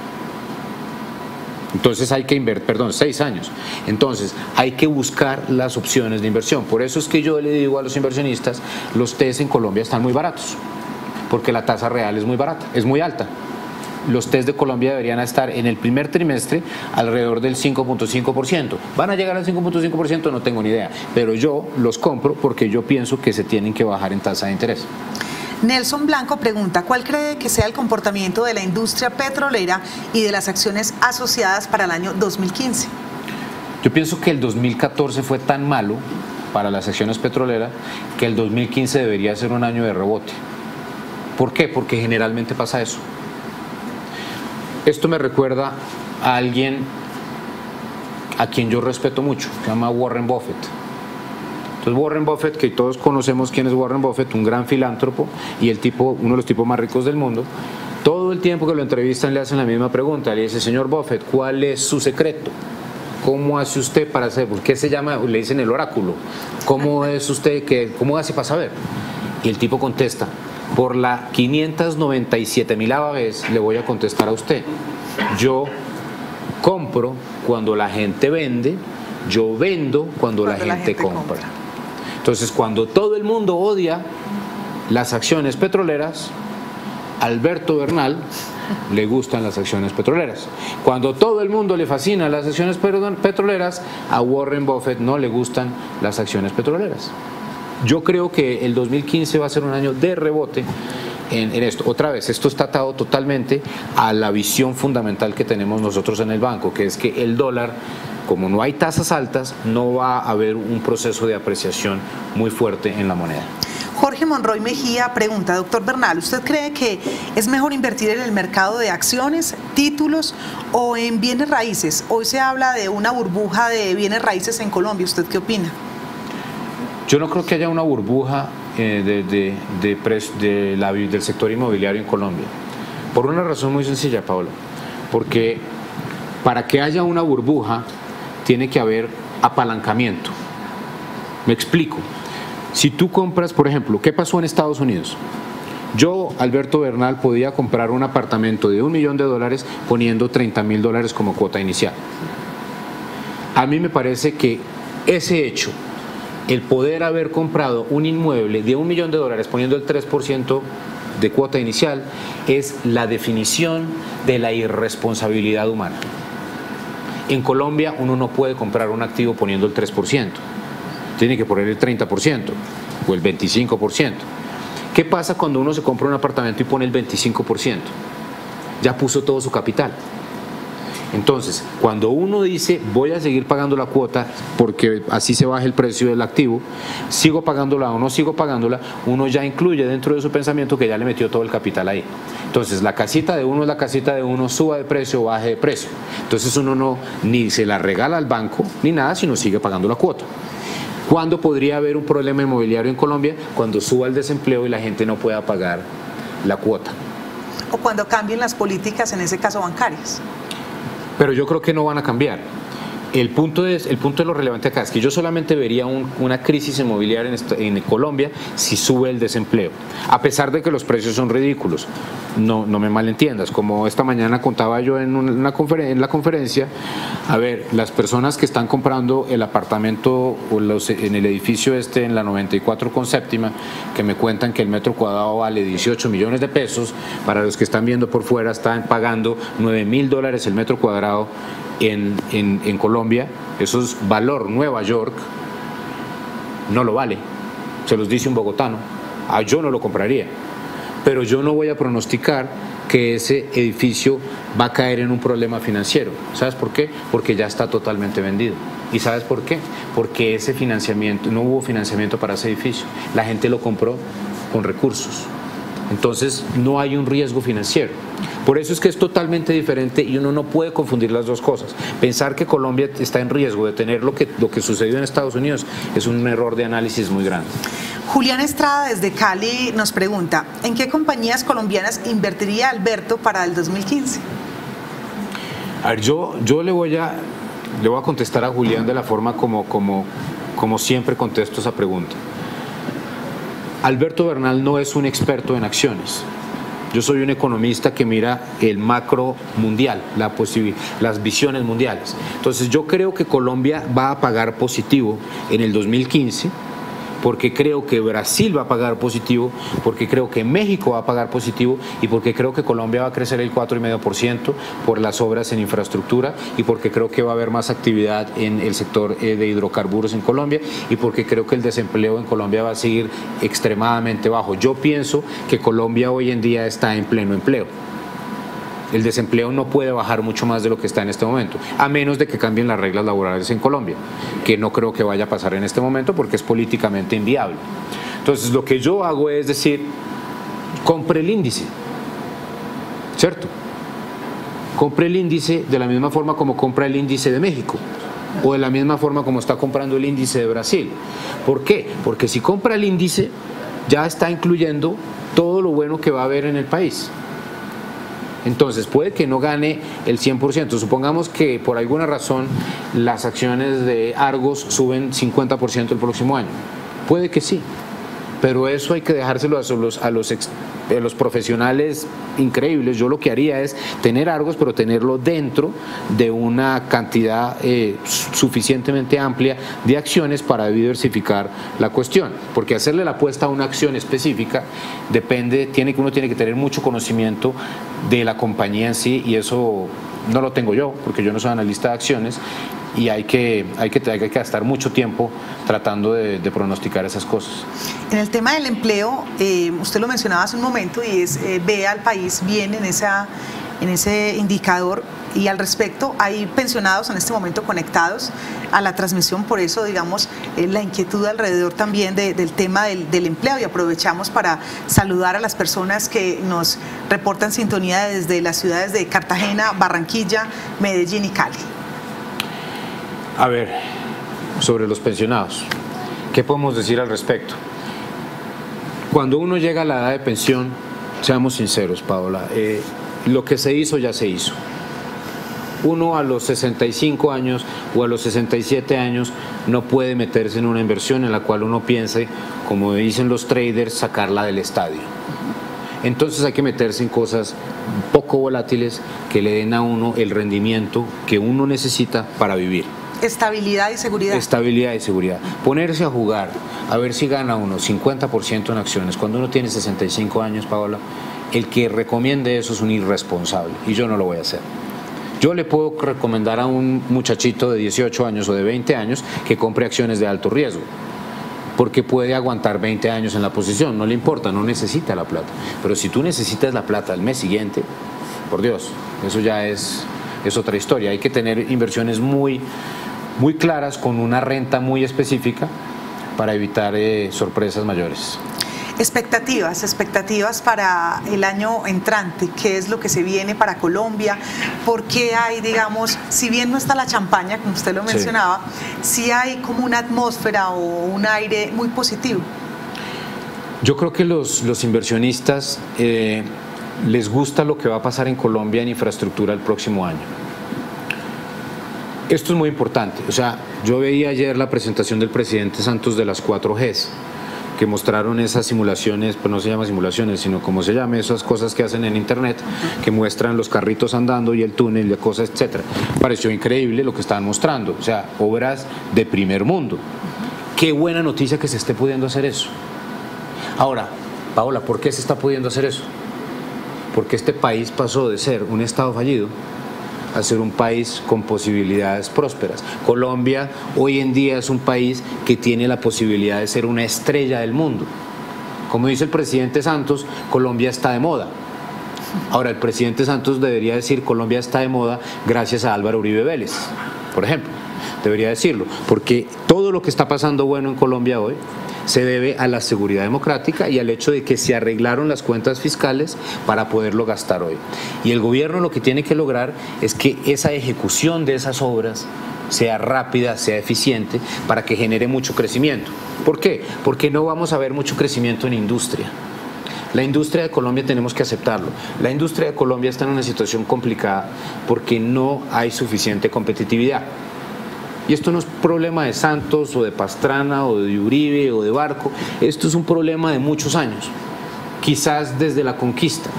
Entonces hay que invertir, 6 años. Entonces hay que buscar las opciones de inversión. Por eso es que yo le digo a los inversionistas, los TES en Colombia están muy baratos, porque la tasa real es muy barata, es muy alta. Los TES de Colombia deberían estar en el primer trimestre alrededor del 5.5%. ¿Van a llegar al 5.5%? No tengo ni idea, pero yo los compro porque yo pienso que se tienen que bajar en tasa de interés. Nelson Blanco pregunta: ¿cuál cree que sea el comportamiento de la industria petrolera y de las acciones asociadas para el año 2015? Yo pienso que el 2014 fue tan malo para las acciones petroleras que el 2015 debería ser un año de rebote. ¿Por qué? Porque generalmente pasa eso. Esto me recuerda a alguien a quien yo respeto mucho, se llama Warren Buffett. Entonces Warren Buffett, que todos conocemos quién es Warren Buffett, un gran filántropo y uno de los tipos más ricos del mundo, todo el tiempo que lo entrevistan le hacen la misma pregunta, le dice: señor Buffett, ¿cuál es su secreto? ¿Cómo hace usted para saber? ¿Por qué se llama? Le dicen el oráculo. ¿Cómo es usted? ¿Cómo hace para saber? Y el tipo contesta: por la 597.000ª vez le voy a contestar a usted. Yo compro cuando la gente vende, yo vendo cuando la gente compra. Entonces, cuando todo el mundo odia las acciones petroleras, a Alberto Bernal le gustan las acciones petroleras. Cuando todo el mundo le fascina las acciones petroleras, a Warren Buffett no le gustan las acciones petroleras. Yo creo que el 2015 va a ser un año de rebote en esto. Otra vez, esto está atado totalmente a la visión fundamental que tenemos nosotros en el banco, que es que el dólar, como no hay tasas altas, no va a haber un proceso de apreciación muy fuerte en la moneda. Jorge Monroy Mejía pregunta: doctor Bernal, ¿usted cree que es mejor invertir en el mercado de acciones, títulos o en bienes raíces? Hoy se habla de una burbuja de bienes raíces en Colombia. ¿Usted qué opina? Yo no creo que haya una burbuja del sector inmobiliario en Colombia. Por una razón muy sencilla, Paola. Porque para que haya una burbuja tiene que haber apalancamiento. Me explico. Si tú compras, por ejemplo, ¿qué pasó en Estados Unidos? Yo, Alberto Bernal, podía comprar un apartamento de $1 millón poniendo $30.000 como cuota inicial. A mí me parece que ese hecho, el poder haber comprado un inmueble de $1 millón poniendo el 3% de cuota inicial, es la definición de la irresponsabilidad humana. En Colombia uno no puede comprar un activo poniendo el 3%, tiene que poner el 30% o el 25%. ¿Qué pasa cuando uno se compra un apartamento y pone el 25%? Ya puso todo su capital. Entonces, cuando uno dice voy a seguir pagando la cuota porque así se baja el precio del activo, sigo pagándola o no sigo pagándola, uno ya incluye dentro de su pensamiento que ya le metió todo el capital ahí. Entonces, la casita de uno es la casita de uno, suba de precio o baje de precio. Entonces, uno no ni se la regala al banco ni nada, sino sigue pagando la cuota. ¿Cuándo podría haber un problema inmobiliario en Colombia? Cuando suba el desempleo y la gente no pueda pagar la cuota. O cuando cambien las políticas, en ese caso bancarias. Pero yo creo que no van a cambiar. El punto de lo relevante acá es que yo solamente vería una crisis inmobiliaria en Colombia si sube el desempleo, a pesar de que los precios son ridículos. No me malentiendas, como esta mañana contaba yo en la conferencia, a ver, las personas que están comprando el apartamento en el edificio en la 94 con séptima, que me cuentan que el metro cuadrado vale 18 millones de pesos, para los que están viendo por fuera están pagando $9.000 el metro cuadrado en Colombia. Eso es valor. Nueva York no lo vale, se los dice un bogotano. Yo no lo compraría, pero yo no voy a pronosticar que ese edificio va a caer en un problema financiero. ¿Sabes por qué? Porque ya está totalmente vendido. ¿Y sabes por qué? Porque ese financiamiento, no hubo financiamiento para ese edificio, la gente lo compró con recursos. Entonces no hay un riesgo financiero. Por eso es que es totalmente diferente y uno no puede confundir las dos cosas. Pensar que Colombia está en riesgo de tener lo que sucedió en Estados Unidos es un error de análisis muy grande. Julián Estrada desde Cali nos pregunta, ¿en qué compañías colombianas invertiría Alberto para el 2015? A ver, yo le voy a contestar a Julián de la forma como siempre contesto esa pregunta. Alberto Bernal no es un experto en acciones. Yo soy un economista que mira el macro mundial, las visiones mundiales. Entonces yo creo que Colombia va a pagar positivo en el 2015, porque creo que Brasil va a pagar positivo, porque creo que México va a pagar positivo y porque creo que Colombia va a crecer el 4,5% por las obras en infraestructura y porque creo que va a haber más actividad en el sector de hidrocarburos en Colombia y porque creo que el desempleo en Colombia va a seguir extremadamente bajo. Yo pienso que Colombia hoy en día está en pleno empleo. El desempleo no puede bajar mucho más de lo que está en este momento, a menos de que cambien las reglas laborales en Colombia, que no creo que vaya a pasar en este momento porque es políticamente inviable. Entonces lo que yo hago es decir, compre el índice, ¿cierto? Compre el índice de la misma forma como compra el índice de México o de la misma forma como está comprando el índice de Brasil. ¿Por qué? Porque si compra el índice ya está incluyendo todo lo bueno que va a haber en el país. Entonces puede que no gane el 100%, supongamos que por alguna razón las acciones de Argos suben 50% el próximo año, puede que sí, pero eso hay que dejárselo a los profesionales increíbles. Yo lo que haría es tener Argos, pero tenerlo dentro de una cantidad suficientemente amplia de acciones para diversificar la cuestión, porque hacerle la apuesta a una acción específica uno tiene que tener mucho conocimiento de la compañía en sí, y eso no lo tengo yo, porque yo no soy analista de acciones, y hay que gastar mucho tiempo tratando de pronosticar esas cosas. En el tema del empleo, usted lo mencionaba hace un momento, y es ve al país bien en ese indicador, y al respecto hay pensionados en este momento conectados a la transmisión, por eso digamos la inquietud alrededor también del tema del empleo, y aprovechamos para saludar a las personas que nos reportan sintonía desde las ciudades de Cartagena, Barranquilla, Medellín y Cali. A ver, sobre los pensionados, ¿Qué podemos decir al respecto? Cuando uno llega a la edad de pensión, seamos sinceros, Paola, lo que se hizo ya se hizo. Uno a los 65 años o a los 67 años no puede meterse en una inversión en la cual uno piense, como dicen los traders, sacarla del estadio. Entonces hay que meterse en cosas poco volátiles que le den a uno el rendimiento que uno necesita para vivir. Estabilidad y seguridad. Estabilidad y seguridad. Ponerse a jugar, a ver si gana uno 50% en acciones. Cuando uno tiene 65 años, Paola, el que recomiende eso es un irresponsable y yo no lo voy a hacer. Yo le puedo recomendar a un muchachito de 18 años o de 20 años que compre acciones de alto riesgo, porque puede aguantar 20 años en la posición, no le importa, no necesita la plata. Pero si tú necesitas la plata al mes siguiente, por Dios, eso ya es otra historia. Hay que tener inversiones muy claras, con una renta muy específica para evitar sorpresas mayores. Expectativas para el año entrante, ¿qué es lo que se viene para Colombia? Porque hay, digamos, si bien no está la champaña, como usted lo mencionaba, sí hay como una atmósfera o un aire muy positivo. Yo creo que los inversionistas les gusta lo que va a pasar en Colombia en infraestructura el próximo año. Esto es muy importante. O sea, yo veía ayer la presentación del presidente Santos de las 4Gs, que mostraron esas simulaciones, pues no se llama simulaciones, sino como se llama, esas cosas que hacen en internet, que muestran los carritos andando y el túnel y cosas, etcétera. Pareció increíble lo que estaban mostrando, o sea, obras de primer mundo. Qué buena noticia que se esté pudiendo hacer eso. Ahora, Paola, ¿por qué se está pudiendo hacer eso? Porque este país pasó de ser un estado fallido a ser un país con posibilidades prósperas. Colombia hoy en día es un país que tiene la posibilidad de ser una estrella del mundo. Como dice el presidente Santos, Colombia está de moda. Ahora, el presidente Santos debería decir Colombia está de moda gracias a Álvaro Uribe Vélez, por ejemplo. Debería decirlo, porque todo lo que está pasando bueno en Colombia hoy se debe a la seguridad democrática y al hecho de que se arreglaron las cuentas fiscales para poderlo gastar hoy. Y el gobierno lo que tiene que lograr es que esa ejecución de esas obras sea rápida, sea eficiente, para que genere mucho crecimiento. ¿Por qué? Porque no vamos a ver mucho crecimiento en industria. La industria de Colombia tenemos que aceptarlo. La industria de Colombia está en una situación complicada porque no hay suficiente competitividad. Y esto no es problema de Santos o de Pastrana o de Uribe o de Barco, esto es un problema de muchos años, quizás desde la conquista.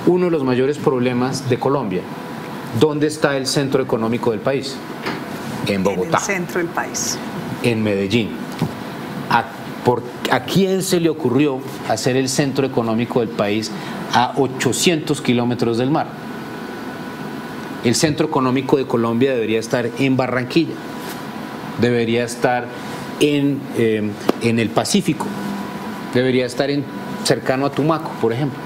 Uno de los mayores problemas de Colombia, ¿dónde está el centro económico del país? En Bogotá. En el centro del país. En Medellín. ¿A quién se le ocurrió hacer el centro económico del país a 800 kilómetros del mar? El centro económico de Colombia debería estar en Barranquilla, debería estar en el Pacífico, debería estar cercano a Tumaco, por ejemplo,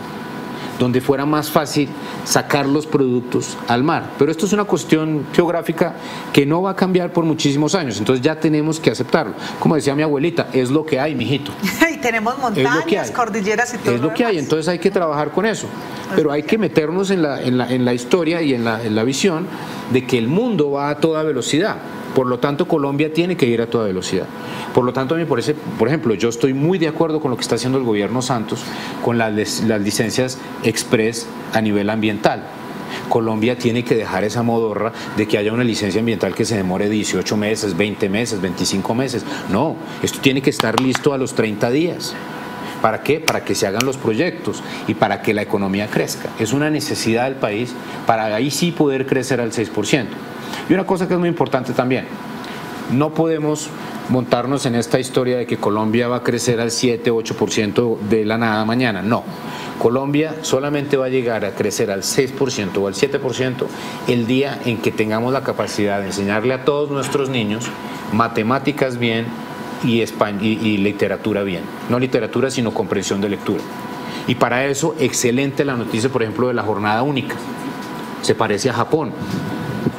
donde fuera más fácil sacar los productos al mar. Pero esto es una cuestión geográfica que no va a cambiar por muchísimos años, entonces ya tenemos que aceptarlo. Como decía mi abuelita, es lo que hay, mijito. Y tenemos montañas, cordilleras y todo. Es lo que hay, entonces hay que trabajar con eso. Pero hay que meternos en la historia y en la visión de que el mundo va a toda velocidad. Por lo tanto, Colombia tiene que ir a toda velocidad. Por lo tanto, a mí me parece, por ejemplo, yo estoy muy de acuerdo con lo que está haciendo el gobierno Santos con las licencias express a nivel ambiental. Colombia tiene que dejar esa modorra de que haya una licencia ambiental que se demore 18 meses, 20 meses, 25 meses. No, esto tiene que estar listo a los 30 días. ¿Para qué? Para que se hagan los proyectos y para que la economía crezca. Es una necesidad del país para ahí sí poder crecer al 6%. Y una cosa que es muy importante también, no podemos montarnos en esta historia de que Colombia va a crecer al 7, 8% de la nada mañana. No, Colombia solamente va a llegar a crecer al 6% o al 7% el día en que tengamos la capacidad de enseñarle a todos nuestros niños matemáticas bien y literatura bien. No literatura, sino comprensión de lectura. Y para eso, excelente la noticia, por ejemplo, de la jornada única. Se parece a Japón.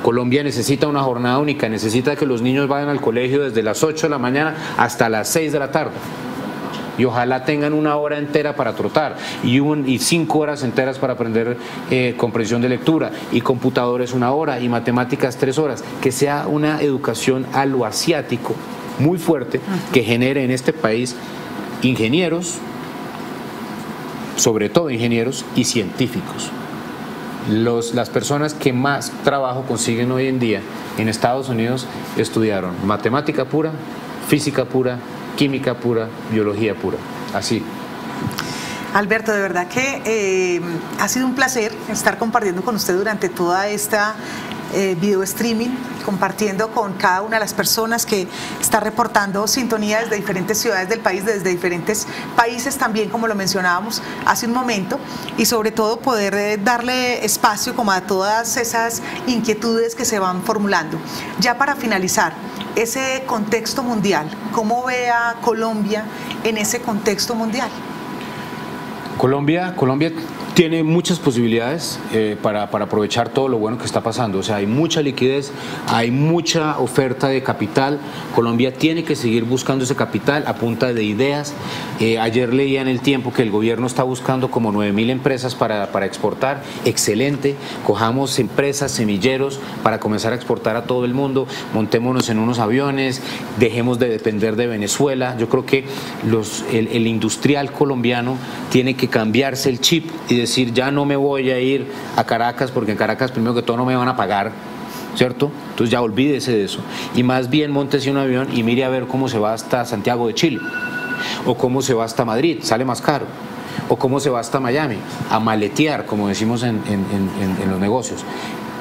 Colombia necesita una jornada única, necesita que los niños vayan al colegio desde las 8 de la mañana hasta las 6 de la tarde. Y ojalá tengan una hora entera para trotar y 5 horas enteras para aprender comprensión de lectura, y computadores 1 hora y matemáticas 3 horas. Que sea una educación a lo asiático, muy fuerte que genere en este país ingenieros, sobre todo ingenieros y científicos. Las personas que más trabajo consiguen hoy en día en Estados Unidos estudiaron matemática pura, física pura, química pura, biología pura, así. Alberto, de verdad que ha sido un placer estar compartiendo con usted durante toda esta video streaming, compartiendo con cada una de las personas que está reportando sintonía desde diferentes ciudades del país, desde diferentes países también, como lo mencionábamos hace un momento, y sobre todo poder darle espacio como a todas esas inquietudes que se van formulando. Ya para finalizar, ese contexto mundial, ¿cómo ve a Colombia en ese contexto mundial? Colombia tiene muchas posibilidades para aprovechar todo lo bueno que está pasando. O sea, hay mucha liquidez, hay mucha oferta de capital. Colombia tiene que seguir buscando ese capital a punta de ideas. Ayer leía en El Tiempo que el gobierno está buscando como 9.000 empresas para exportar. Excelente. Cojamos empresas, semilleros para comenzar a exportar a todo el mundo. Montémonos en unos aviones, dejemos de depender de Venezuela. Yo creo que el industrial colombiano tiene que cambiarse el chip y decir, ya no me voy a ir a Caracas porque en Caracas primero que todo no me van a pagar, ¿cierto? Entonces ya olvídese de eso y más bien móntese un avión y mire a ver cómo se va hasta Santiago de Chile o cómo se va hasta Madrid, sale más caro, o cómo se va hasta Miami, a maletear, como decimos en los negocios.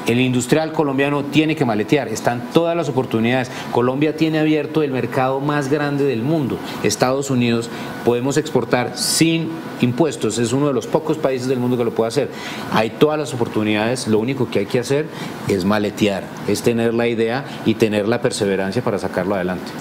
El industrial colombiano tiene que maletear, están todas las oportunidades. Colombia tiene abierto el mercado más grande del mundo. Estados Unidos, podemos exportar sin impuestos, es uno de los pocos países del mundo que lo puede hacer. Hay todas las oportunidades, lo único que hay que hacer es maletear, es tener la idea y tener la perseverancia para sacarlo adelante.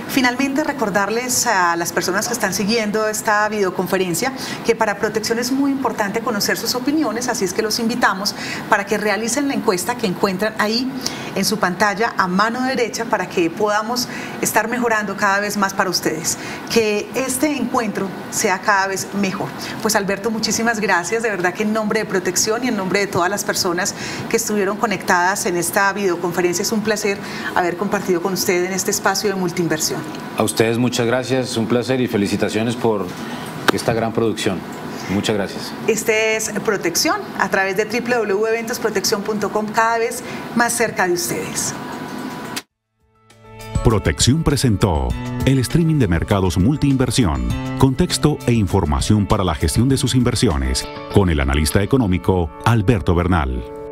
Finalmente, recordarles a las personas que están siguiendo esta videoconferencia que para Protección es muy importante conocer sus opiniones, así es que los invitamos para que realicen la encuesta que encuentran ahí en su pantalla a mano derecha para que podamos estar mejorando cada vez más para ustedes, que este encuentro sea cada vez mejor. Pues Alberto, muchísimas gracias, de verdad que en nombre de Protección y en nombre de todas las personas que estuvieron conectadas en esta videoconferencia, es un placer haber compartido con usted en este espacio de Multinversión. A ustedes muchas gracias, es un placer y felicitaciones por esta gran producción. Muchas gracias. Este es Protección a través de www.eventosproteccion.com, cada vez más cerca de ustedes. Protección presentó el streaming de mercados Multinversión, contexto e información para la gestión de sus inversiones, con el analista económico Alberto Bernal.